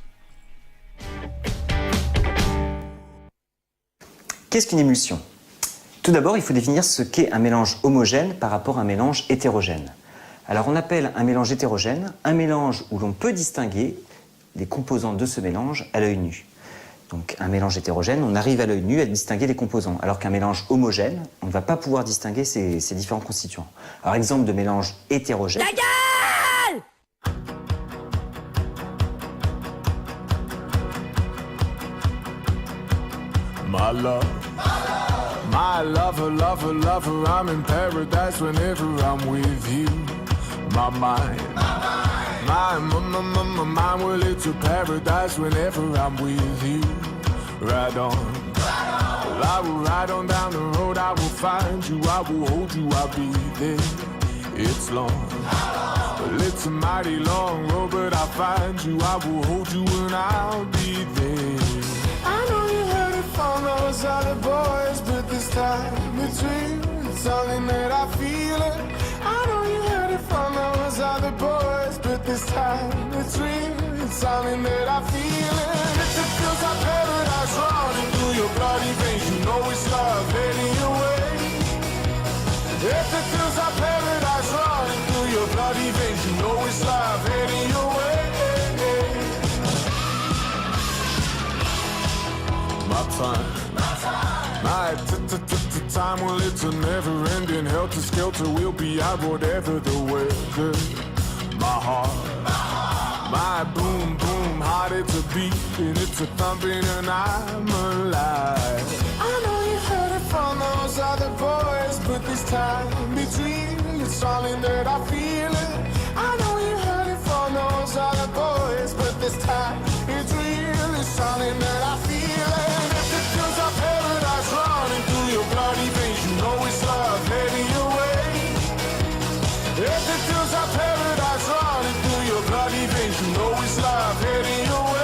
Qu'est-ce qu'une émulsion ? Tout d'abord, il faut définir ce qu'est un mélange homogène par rapport à un mélange hétérogène. Alors on appelle un mélange hétérogène un mélange où l'on peut distinguer les composants de ce mélange à l'œil nu. Donc un mélange hétérogène, on arrive à l'œil nu à distinguer les composants, alors qu'un mélange homogène, on ne va pas pouvoir distinguer ces différents constituants. Alors exemple de mélange hétérogène... My love, my lover, lover, lover, I'm in paradise whenever I'm with you. My mind, my mind, well it's a paradise whenever I'm with you. Ride on, well, I will ride on down the road, I will find you, I will hold you, I'll be there. It's long, well it's a mighty long road, but I'll find you, I will hold you and I'll be there. I know you heard it from those other boys, but this time it's real, it's something that I feel it. I know you heard it from those other boys, but this time it's real, it's something that I feel it. If it feels like paradise running through your bloody veins, you know it's love heading your way. If it feels like paradise running through your bloody veins, you know it's love heading your way. My time, well it's a never-ending helter-skelter. We'll be out whatever the weather. My heart, my boom, boom, heart it's a beating, it's a thumping and I'm alive. I know you heard it from those other boys, but this time between it's something that I feel it. I know you heard it from those other boys, but this time it's real, it's something that I feel it. Paradise running through your bloody veins, you know it's love heading your way. If it feels like paradise running through your bloody veins, you know it's love heading your way.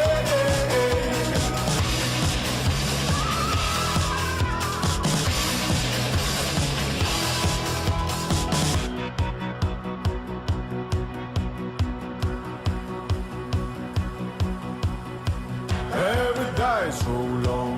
Paradise, roll on.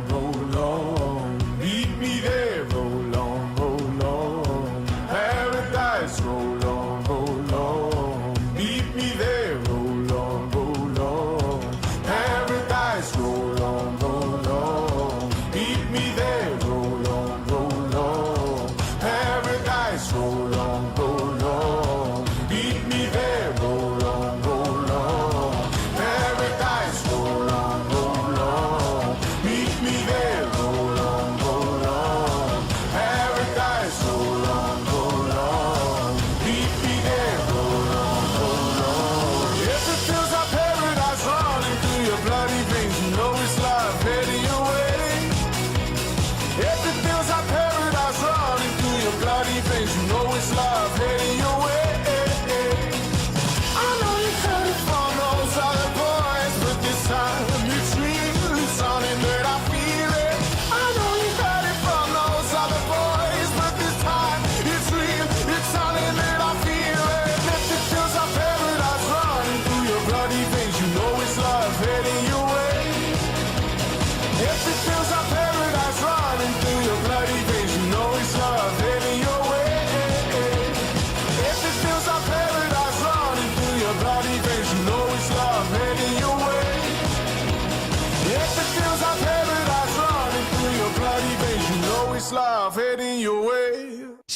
If it feels like paradise running through your bloody veins, you know it's love. Hey.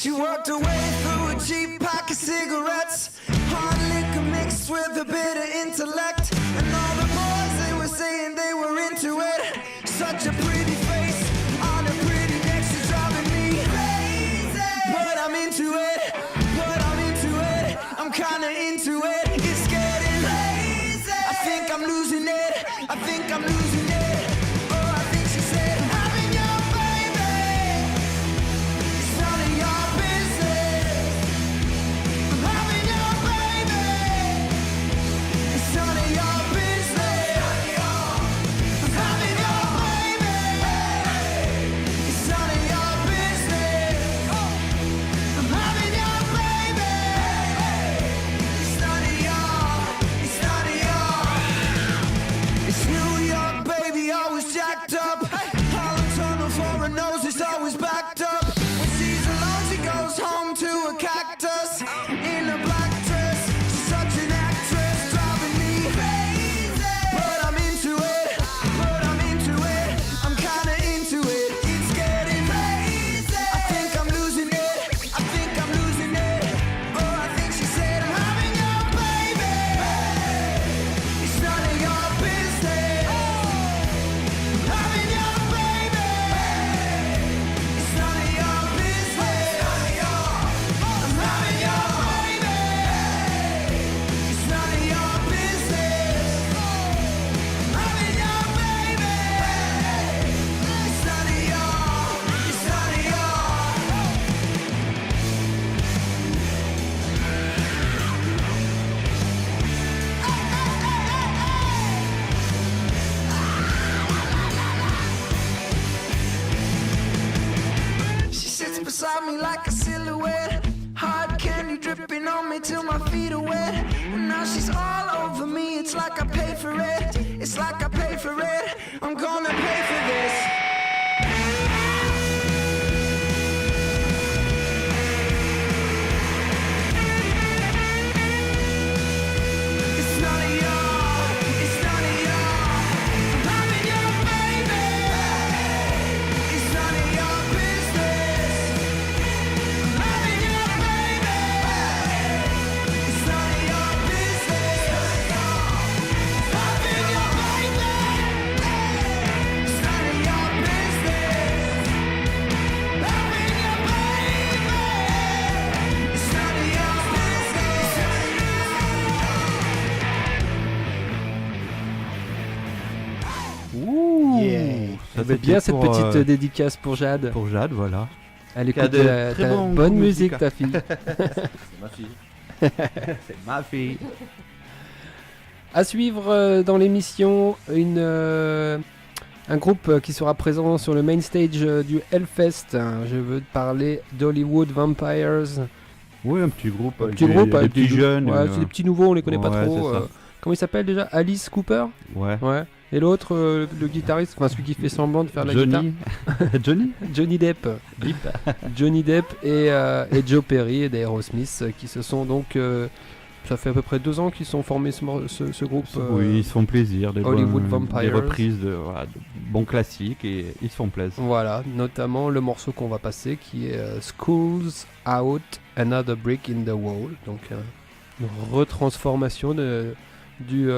She walked away through a cheap pack of cigarettes, hard liquor mixed with a bit of intellect, and all the boys they were saying they were into it. Such a pretty face on a pretty neck, she's driving me crazy. But I'm into it, I'm kinda into it. It's getting crazy. I think I'm losing it, I think I'm losing it. Oh, I think she said, having your baby, it's none of your business. I'm having your baby, it's none of your business. I'm having your baby, it's none of your business. I'm having your baby, it's none of your. It's New York, baby, always jacked up. Hollow tunnel for her nose is always backed up. When she's alone, she goes home to a cactus in a black dress. She's such an actress, driving me crazy. But I'm into it, I'm kinda into it. It's getting crazy. I think I'm losing it, Oh, I think she said, I'm having your baby, it's none of your business. I'm having your baby, it's none of your business. I'm having your baby, it's none of your business. I'm having your baby, it's none of your. She sits beside me like a silhouette, hard candy dripping on me till my feet are wet. And now she's all over me, it's like I paid for it. It's like I paid for it, I'm gonna pay for this. It's none of your. I'm having your baby, it's none of your business. I'm having your baby, it's none of your business. Having your baby, it's none of your business. Having your baby, it's none of your Ouh, Ça, c'est c'était bien cette pour, petite dédicace pour Jade. Pour Jade, voilà. Elle Qui a écoute de de la très ta bons bonne goûts musique, musicaux. ta fille. C'est ma fille. C'est ma fille. À suivre dans l'émission, un groupe qui sera présent sur le main stage du Hellfest. Je veux te parler d'Hollywood Vampires. Oui, un petit groupe. Un avec petit groupe des avec petits jeunes. Ouais, c'est des petits nouveaux, on les connaît pas Ouais, trop. c'est ça. Comment il s'appelle déjà? Alice Cooper? Ouais. Et l'autre, le guitariste, enfin celui qui fait semblant de faire la Johnny. guitare. Johnny Depp. Johnny Depp et Joe Perry et d'Aerosmith qui se sont donc. Ça fait à peu près 2 ans qu'ils sont formés ce groupe. Oui, ils se font plaisir. Hollywood des Vampires. reprises de bons classiques et ils se font plaisir. Voilà, notamment le morceau qu'on va passer qui est School's Out, Another Brick in the Wall. Donc une retransformation du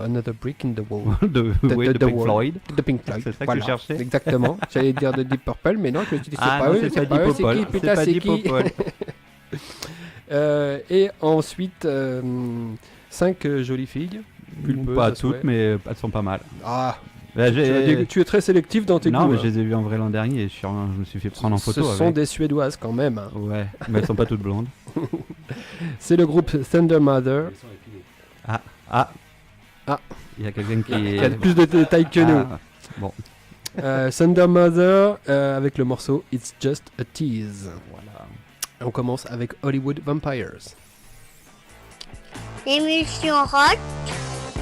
Another Brick in the Wall. de Pink Floyd. De Pink Floyd. C'est ça que voilà, tu cherchais. Exactement. J'allais dire de Deep Purple, mais non, je me suis dit, Ah pas non, eux, c'est c'est pas pas Deep eux, c'est Purple. qui, C'est putain, pas c'est Deep qui Purple. Et ensuite, 5 jolies filles. Pulpeuses, Pas à toutes, souhait. mais elles sont pas mal. Ah, Bah, tu es très sélectif dans tes Non, goûts. mais hein. je les ai vues en vrai l'an dernier et je me suis fait prendre en photo. Ce sont avec. des Suédoises quand même. hein. Ouais, mais elles sont pas toutes blondes. C'est le groupe Thunder Mother. Ah. Il y a quelqu'un qui Qui a plus de détails que nous. Bon. Thunder Mother avec le morceau It's Just a Tease. Voilà. On commence avec Hollywood Vampires. L'émission rock,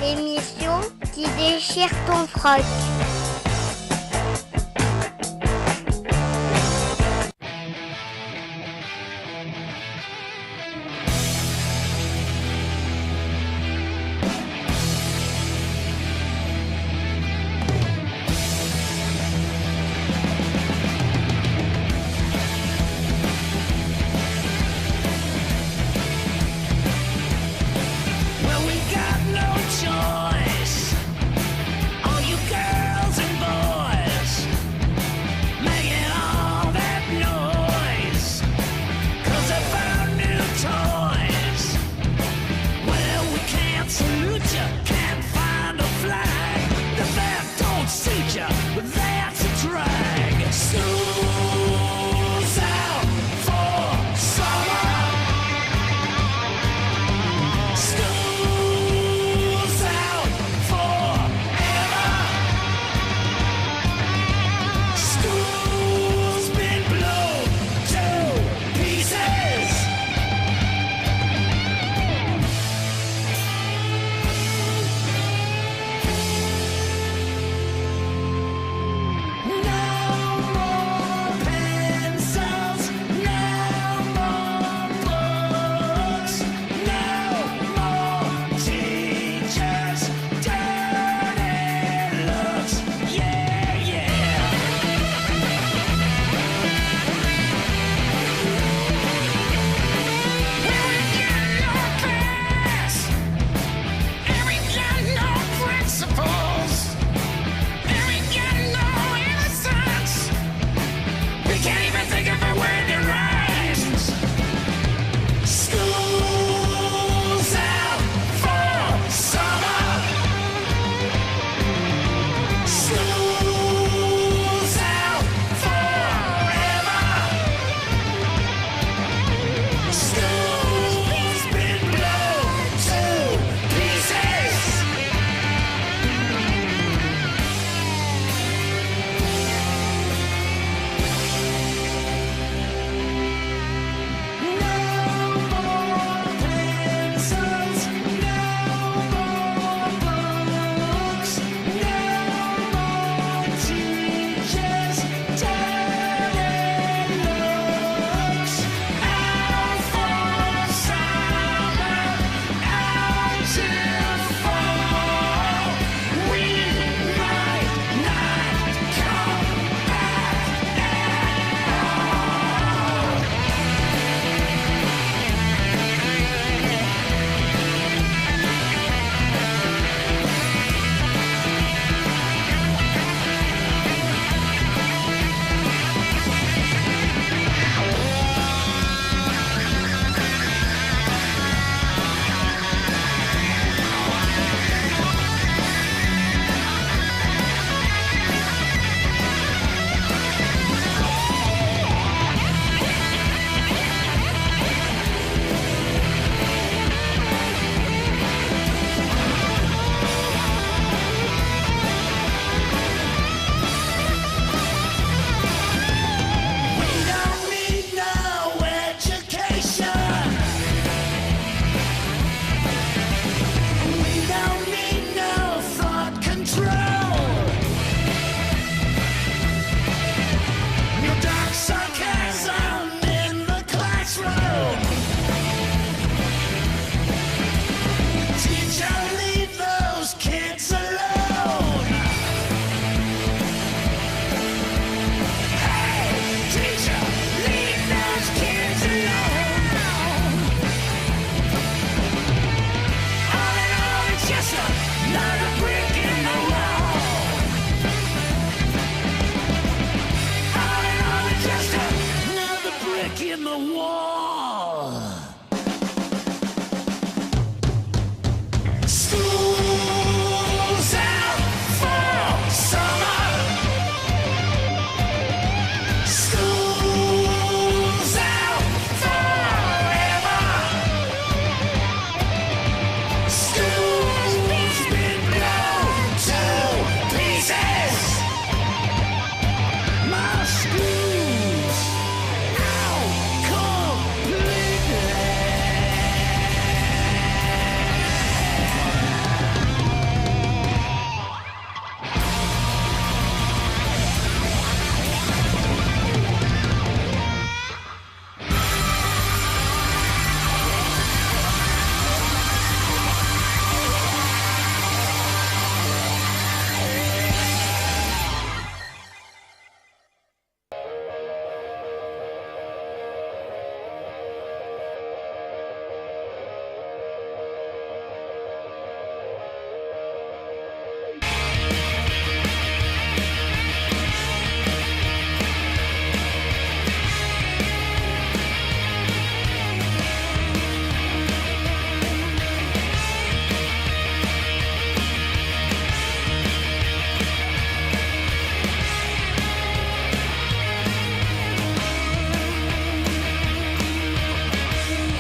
l'émission qui déchire ton froc. brick in the wall. School's out for summer. School's out forever. School's been blown to pieces. My school's out completely.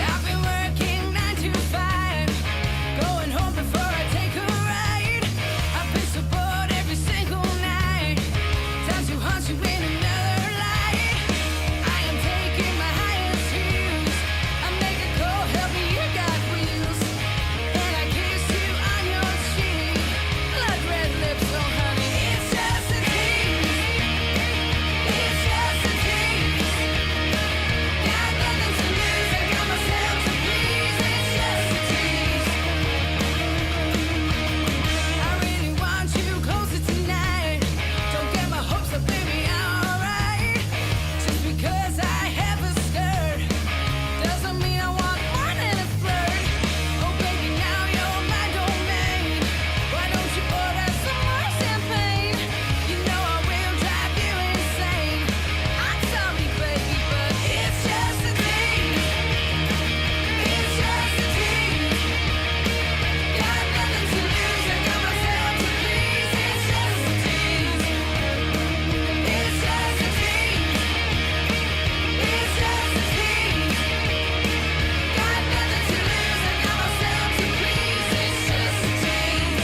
I've been working 9 to 5, going home before I take a ride. I've been so bored every single night, time to haunt you in another light. I am taking my highest views, I make a call, help me, you got wheels. And I kiss you on your cheek, blood red lips, oh honey, it's just a tease. It's just a tease. Got nothing to lose, I got myself to please. It's just a tease. I really want you closer tonight. Don't get my hopes up, baby, I'm alright. Just because I have a skirt doesn't mean I want more than a flirt. Oh baby, now you're my domain. Why don't you order some more champagne? You know I will drive you insane. I'm sorry, baby, but it's just a tease. It's just a tease. Got nothing to lose, I got myself to please. It's just a tease. It's just a tease. It's just a tease. Got nothing to lose, I got myself to please. It's just a tease.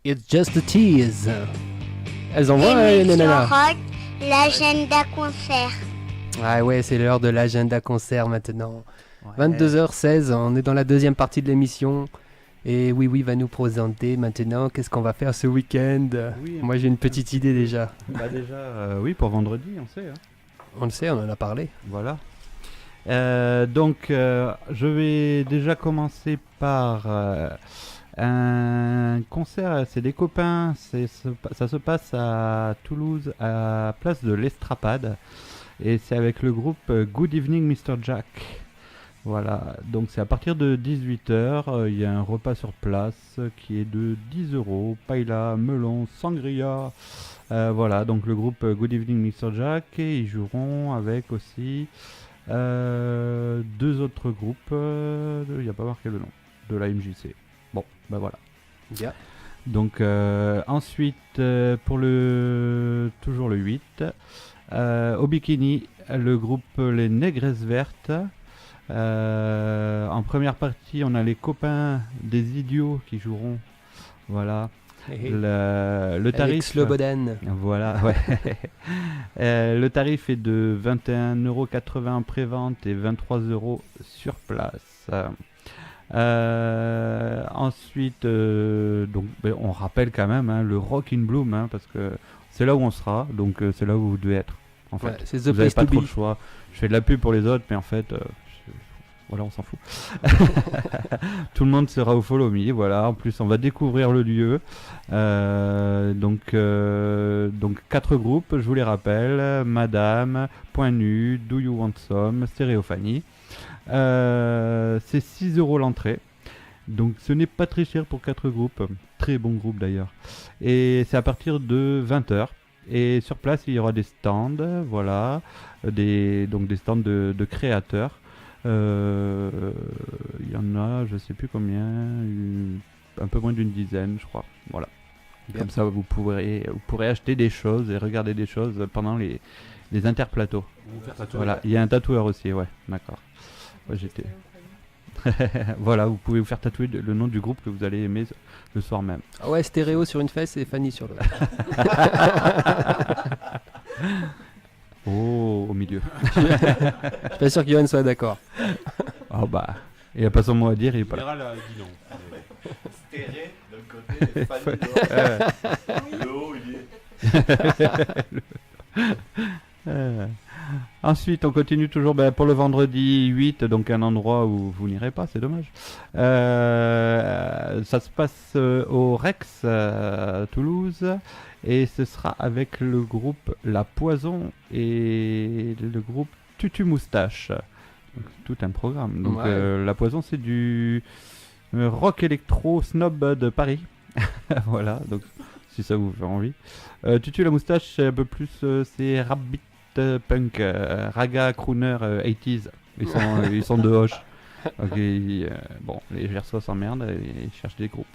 It's just a tease. Elles envoient les Émission nanas. rock, l'agenda concert. Ah ouais, c'est l'heure de l'agenda concert maintenant. 22h16, on est dans la deuxième partie de l'émission. Et oui, va nous présenter maintenant qu'est-ce qu'on va faire ce week-end. Oui, Moi j'ai une petite idée déjà. Bah déjà, oui, pour vendredi, on sait. Hein. On le sait, on en a parlé. Voilà. Donc, je vais déjà commencer par un concert. C'est des copains. Ça se passe à Toulouse, à Place de l'Estrapade. Et c'est avec le groupe Good Evening Mr. Jack. Voilà, donc c'est à partir de 18h. Il y a un repas sur place qui est de 10 €. Paella, melon, sangria. Voilà, donc le groupe Good Evening Mr. Jack. Et ils joueront avec aussi deux autres groupes. Il n'y a pas marqué le nom. de la MJC. Bon, ben voilà. Bien. Donc ensuite, pour toujours le 8, au Bikini, le groupe Les Négresses Vertes. En première partie, on a les copains des idiots qui joueront. Voilà. Le tarif. Avec Slobodan. Voilà, ouais. Le tarif est de 21,80€ en pré-vente et 23€ sur place. Ensuite, donc, on rappelle quand même le Rock in Bloom, hein, parce que c'est là où on sera, donc c'est là où vous devez être. En fait, Ouais, c'est the vous n'avez place pas to trop be. le choix. Je fais de la pub pour les autres, mais en fait, voilà, on s'en fout. Tout le monde sera au Follow Me, voilà. En plus, on va découvrir le lieu. Donc 4 groupes, je vous les rappelle. Madame, Point Nu, Do You Want Some, Stéréophanie. C'est 6€ l'entrée. Donc ce n'est pas très cher pour 4 groupes. Très bon groupe d'ailleurs. Et c'est à partir de 20h. Et sur place, il y aura des stands, voilà. Donc des stands de créateurs. Il y en a, je sais plus combien, un peu moins d'une dizaine, je crois. Voilà. Bien. Comme ça, vous pourrez acheter des choses et regarder des choses pendant les interplateaux. Vous faire tatouer. Voilà, il y a un tatoueur aussi, ouais, d'accord. Ouais, j'étais. Voilà, vous pouvez vous faire tatouer le nom du groupe que vous allez aimer le soir même. Ah ouais, stéréo sur une fesse et Fanny sur l'autre. Oh, au milieu. Je suis pas sûr que Johan soit d'accord. Oh bah, il a pas son mot à dire, il est pas là. Général a dit non. Stéré d'un côté, Fanny de l'autre. Le haut, il est. Ensuite, on continue toujours pour le vendredi 8, donc un endroit où vous n'irez pas, c'est dommage. Ça se passe au Rex à Toulouse et ce sera avec le groupe La Poison et le groupe Tutu Moustache. Donc, tout un programme. Donc Ouais. La Poison, c'est du rock électro snob de Paris. Voilà, donc si ça vous fait envie. Tutu la Moustache, c'est un peu plus, c'est rap beat punk, raga crooner 80s. Ils sont de hoche. Ok, bon, les Gersois s'emmerdent et ils cherchent des groupes.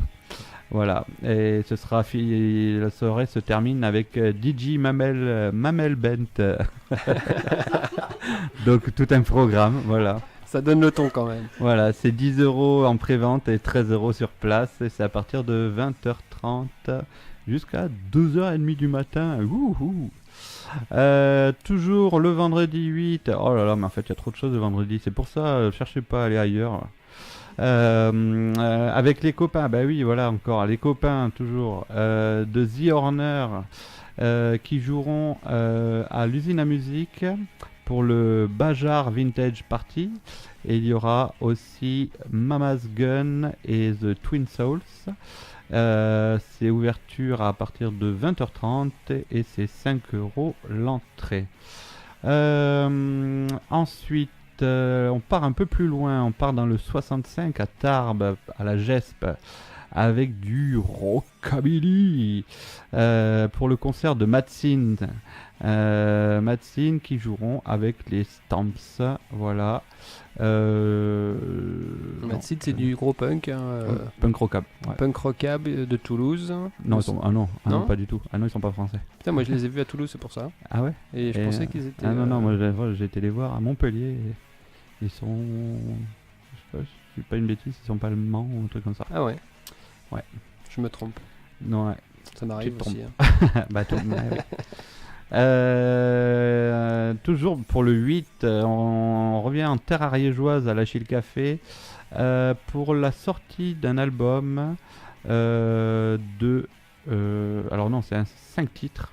Voilà, et ce sera la soirée se termine avec DJ Mamel Bent. Donc tout un programme, voilà. Ça donne le ton quand même. Voilà, c'est 10€ en pré-vente et 13€ sur place. Et c'est à partir de 20h30 jusqu'à 2h30 du matin. Wouhou. Toujours le vendredi 8. Oh là là, mais en fait, il y a trop de choses le vendredi. C'est pour ça, cherchez pas à aller ailleurs. Avec les copains, bah oui, voilà, encore les copains, toujours, de The Horner qui joueront à l'usine à musique pour le Bajar Vintage Party. Et il y aura aussi Mama's Gun et The Twin Souls. C'est ouverture à partir de 20h30 et c'est 5€ l'entrée. Ensuite, on part un peu plus loin, on part dans le 65 à Tarbes, à la GESP, avec du rockabilly pour le concert de Matsyn. Matsyn qui joueront avec les Stamps, voilà. Matsyn, c'est du gros punk. Hein, punk rockab. Ouais. Punk rockab de Toulouse. Non, non, pas du tout. Ah non, ils sont pas français. Putain, moi je les ai vus à Toulouse, c'est pour ça. Ah ouais. Et je pensais qu'ils étaient. Ah non, moi j'ai été les voir à Montpellier. Ils sont. Je dis pas une bêtise, ils sont pas allemands ou un truc comme ça. Ah ouais. Ouais. Je me trompe. Non, ouais. Ça m'arrive Tu te aussi. trompes. Bah, oui. Toujours pour le 8, on revient en terre ariégeoise à l'Achille Café pour la sortie d'un album alors non, c'est un 5 titres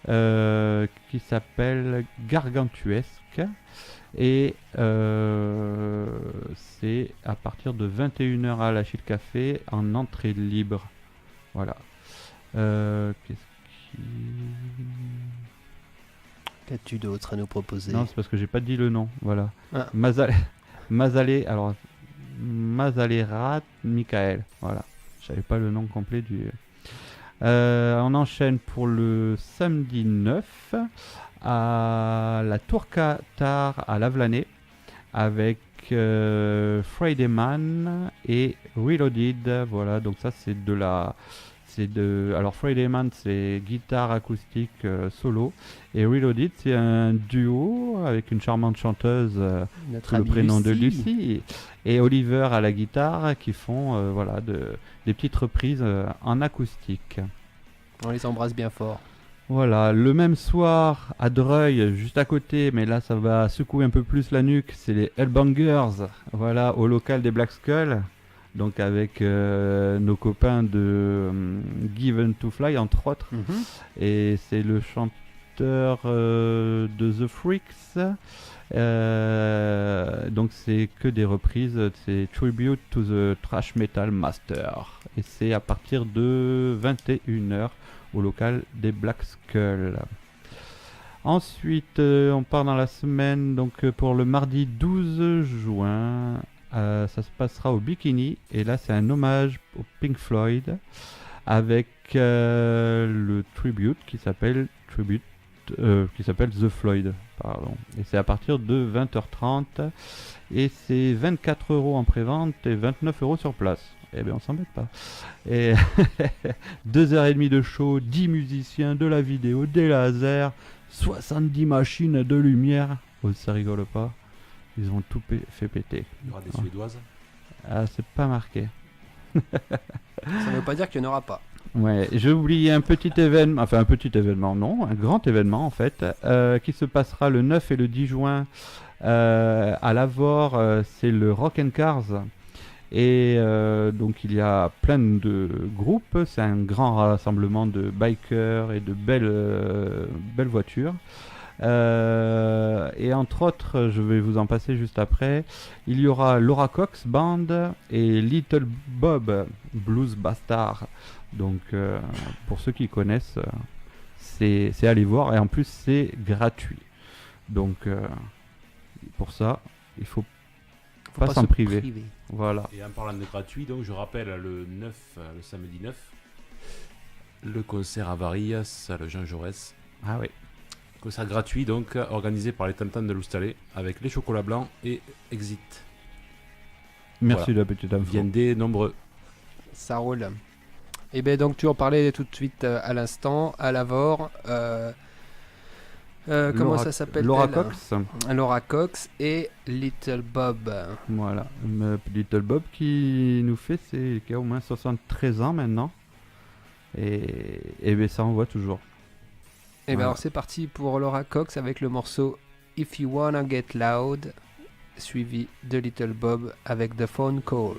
qui s'appelle Gargantuesque et c'est à partir de 21h à l'Achille Café en entrée libre. Voilà. Qu'as-tu d'autre à nous proposer? Non, c'est parce que j'ai pas dit le nom. Voilà. Ah. Mazalérat Michael. Voilà. Je savais pas le nom complet du. On enchaîne pour le samedi 9 à la Tour Qatar à Lavelanet avec Friday Man et Reloaded. Voilà, donc ça c'est alors Friday Man c'est guitare acoustique solo et Reloaded c'est un duo avec une charmante chanteuse Notre sous le amie prénom de Lucie. Lucie et Oliver à la guitare qui font des petites reprises en acoustique. On les embrasse bien fort. Voilà, le même soir à Dreuil, juste à côté, mais là ça va secouer un peu plus la nuque, c'est les Hellbangers, voilà, au local des Black Skull, donc avec nos copains de Given to Fly entre autres, et c'est le chanteur de The Freaks, donc c'est que des reprises, c'est Tribute to the Thrash Metal Master, et c'est à partir de 21h. Au local des Black Skull. Ensuite, on part dans la semaine donc pour le mardi 12 juin. Ça se passera au Bikini et là c'est un hommage au Pink Floyd avec le tribute qui s'appelle The Floyd. Pardon. Et c'est à partir de 20h30 et c'est 24 € en pré-vente et 29 € sur place. Eh bien, on s'embête pas. Et 2h30 de show, 10 musiciens, de la vidéo, des lasers, 70 machines de lumière. Oh, ça rigole pas. Ils ont tout fait péter. Il y aura des Suédoises. Ah, c'est pas marqué. Ça ne veut pas dire qu'il n'y en aura pas. Ouais, j'ai oublié un petit événement, enfin un petit événement, non, un grand événement en fait, qui se passera le 9 et le 10 juin à Lavore. C'est le Rock and Cars. Et donc il y a plein de groupes, c'est un grand rassemblement de bikers et de belles voitures. Et entre autres, je vais vous en passer juste après, il y aura Laura Cox Band et Little Bob Blues Bastard. Donc pour ceux qui connaissent, c'est aller voir et en plus c'est gratuit. Donc pour ça, il faut pas s'en priver. Voilà. Et en parlant de gratuit, donc je rappelle le samedi 9, le concert à Varillas, à le Jean Jaurès. Ah oui. Concert gratuit donc organisé par les Tam-Tams de Loustalé avec les Chocolats Blancs et Exit. Merci de la petite info. Viennent des nombreux. Ça roule. Et bien donc tu en parlais tout de suite à l'instant, à Lavore. Comment ça s'appelle Laura Cox. Laura Cox et Little Bob. Voilà, Little Bob qui a au moins 73 ans maintenant. Et ben ça envoie toujours. Et bien alors c'est parti pour Laura Cox avec le morceau If You Wanna Get Loud, suivi de Little Bob avec The Phone Call.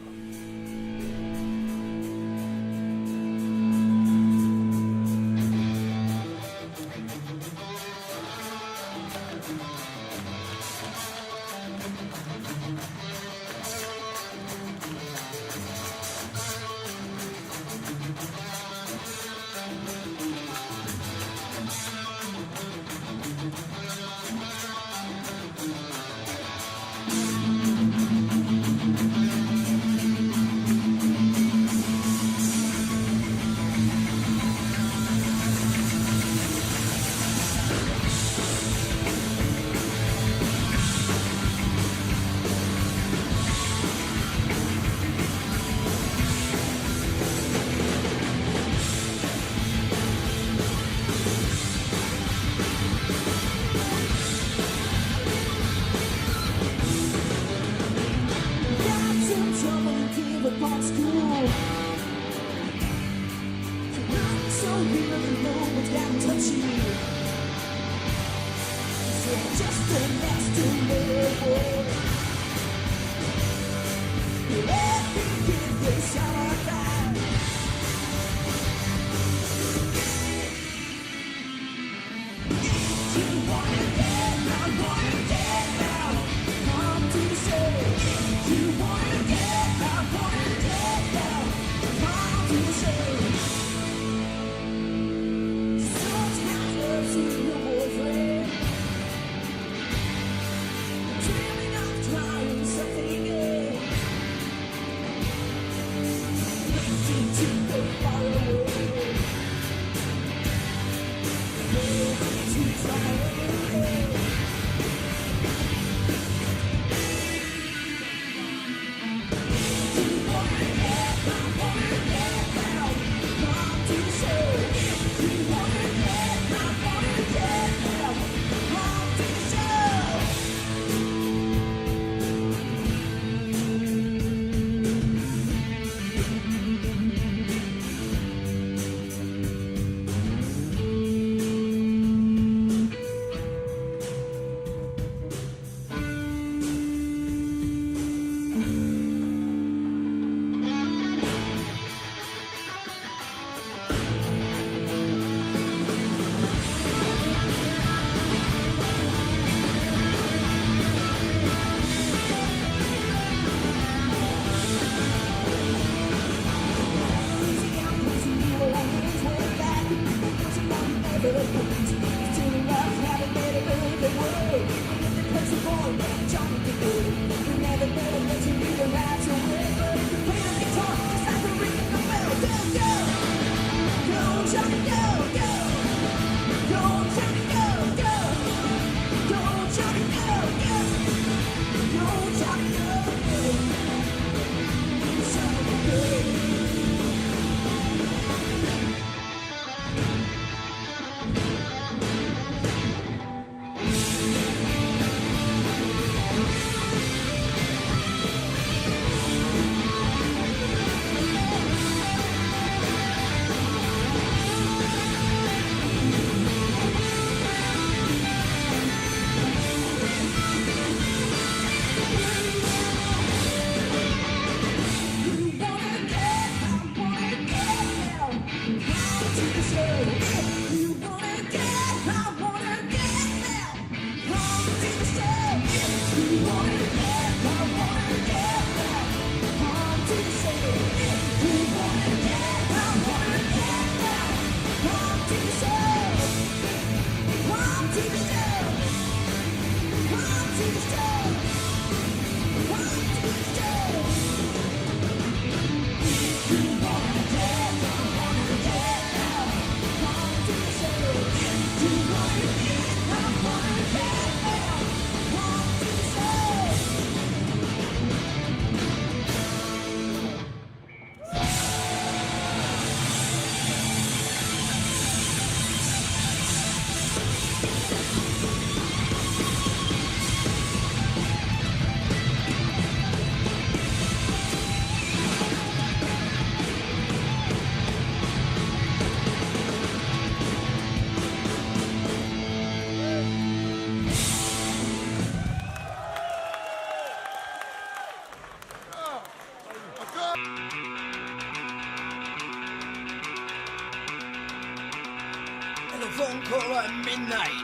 telephone call at midnight.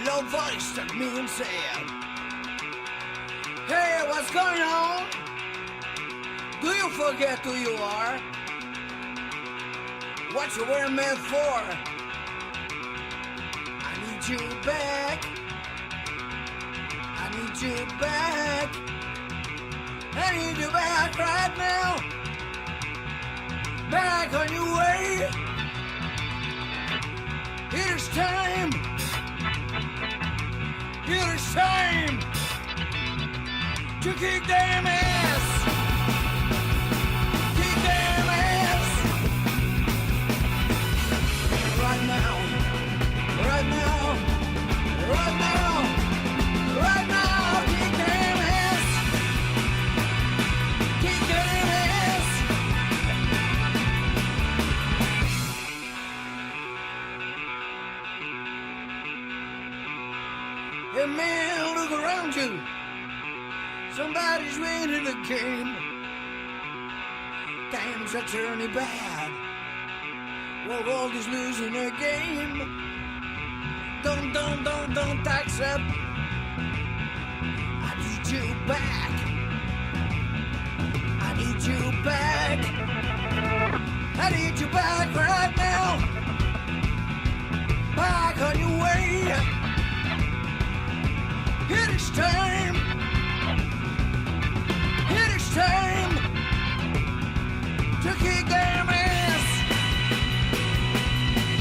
Low voice took me and said, "Hey, what's going on? Do you forget who you are? What you were meant for? I need you back. I need you back. I need you back right now. Back on your way. It is time. It is time to kick them ass. Kick them ass. Right now. Right now. Right now. Right now. Kick them ass. Kick them ass. Hey man, look around you. Somebody's winning the game. Times are turning bad. The world is losing their game. Don't accept. I need you back. I need you back. I need you back right now. Back on your way. It is time. It is time to kick them ass.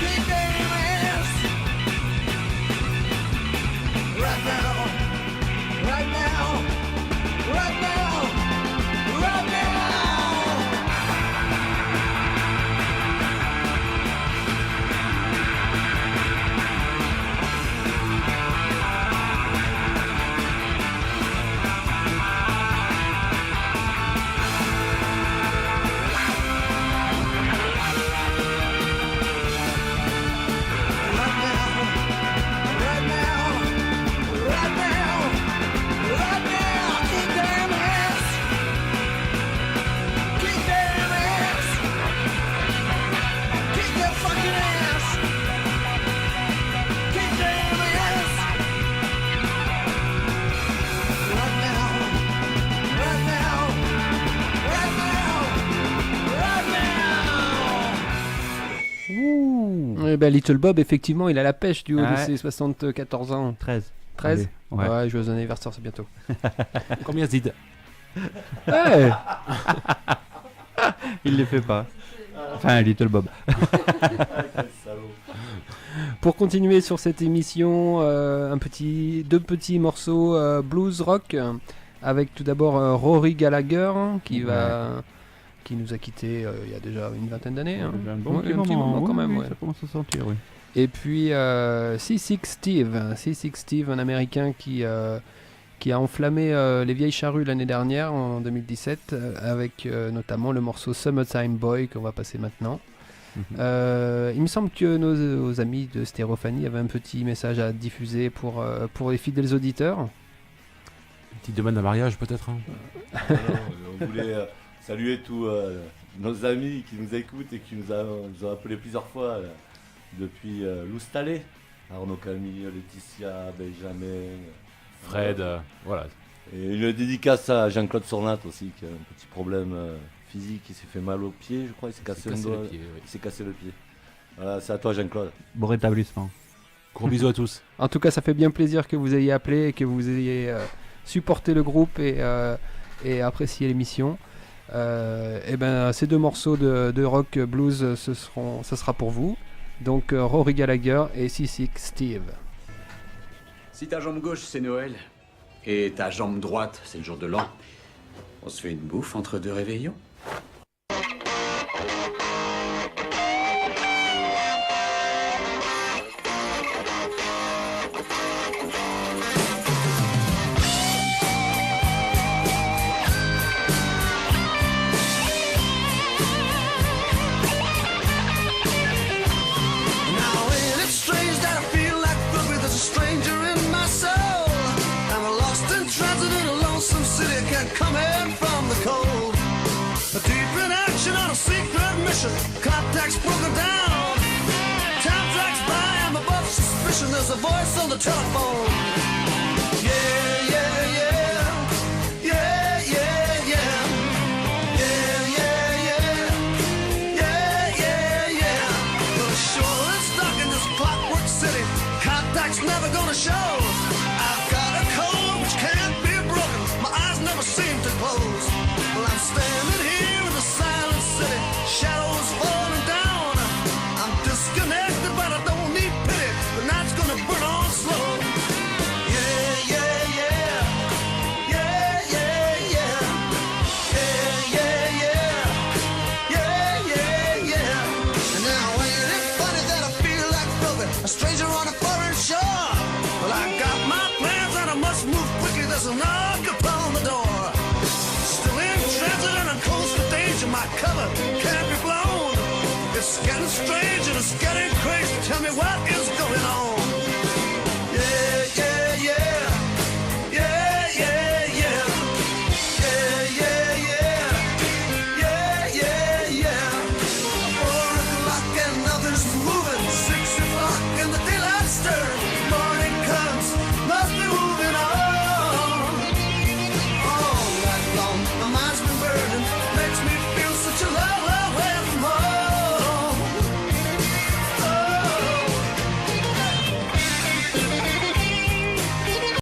Kick them ass. Right now. Right now. Right now. Right now. Eh ben, Little Bob, effectivement, il a la pêche du haut de Ouais. ses 74 ans. 13. 13 Allez, ouais. Ouais, joyeux anniversaire, c'est bientôt. Combien Zid? Ouais. Il les fait pas. Enfin, Little Bob. Pour continuer sur cette émission, deux petits morceaux blues rock avec tout d'abord Rory Gallagher qui nous a quittés il y a déjà une vingtaine d'années. Hein. Un bon Ouais, petit un petit moment, moment quand oui, même. oui, Ouais. ça commence à sentir, oui. Et puis C6 Steve, un Américain qui a enflammé les vieilles charrues l'année dernière, en 2017, avec notamment le morceau Summertime Boy qu'on va passer maintenant. Il me semble que nos amis de Stéréophanie avaient un petit message à diffuser pour les fidèles auditeurs. Une petite demande de mariage peut-être hein. Non, on voulait saluer tous nos amis qui nous écoutent et qui nous ont appelés plusieurs fois depuis l'Oustalé. Arnaud Camille, Laetitia, Benjamin, Fred, voilà. Et une dédicace à Jean-Claude Sornat aussi, qui a un petit problème physique, il s'est fait mal au pied, je crois, il s'est cassé un doigt. Il s'est cassé le pied. Voilà, c'est à toi Jean-Claude. Bon rétablissement. Gros bisous à tous. En tout cas, ça fait bien plaisir que vous ayez appelé et que vous ayez supporté le groupe et apprécié l'émission. Et ben, ces deux morceaux de rock blues, ça sera pour vous. Donc Rory Gallagher et C6 Steve. Si ta jambe gauche c'est Noël et ta jambe droite c'est le jour de l'an, on se fait une bouffe entre deux réveillons. Now ain't it strange that I feel like Booby, there's a stranger in my soul. I'm lost in transit in a lonesome city, can't come in from the cold. Deep in action on a secret mission, contacts broken down. Time there's a voice on the telephone. Yeah, yeah, yeah. Yeah, yeah, yeah. Yeah, yeah, yeah. Yeah, yeah, yeah. Well, sure, it's dark in this clockwork city. Contact's never gonna show. I've got a code which can't be broken. My eyes never seem to close. Well, I'm standing here in the silent city. Shadows falling down. I'm disconnected, but I don't need pity. The night's gonna burn on slow. Yeah, yeah, yeah. Yeah, yeah, yeah. Yeah, yeah, yeah. Yeah, yeah, yeah. And now ain't it funny that I feel like broken, a stranger on a foreign shore? Well, I got my plans and I must move quickly. There's a knock upon the door. Still in transit and I'm close to danger. My cover can't be blown. It's getting strange and it's getting crazy. Tell me what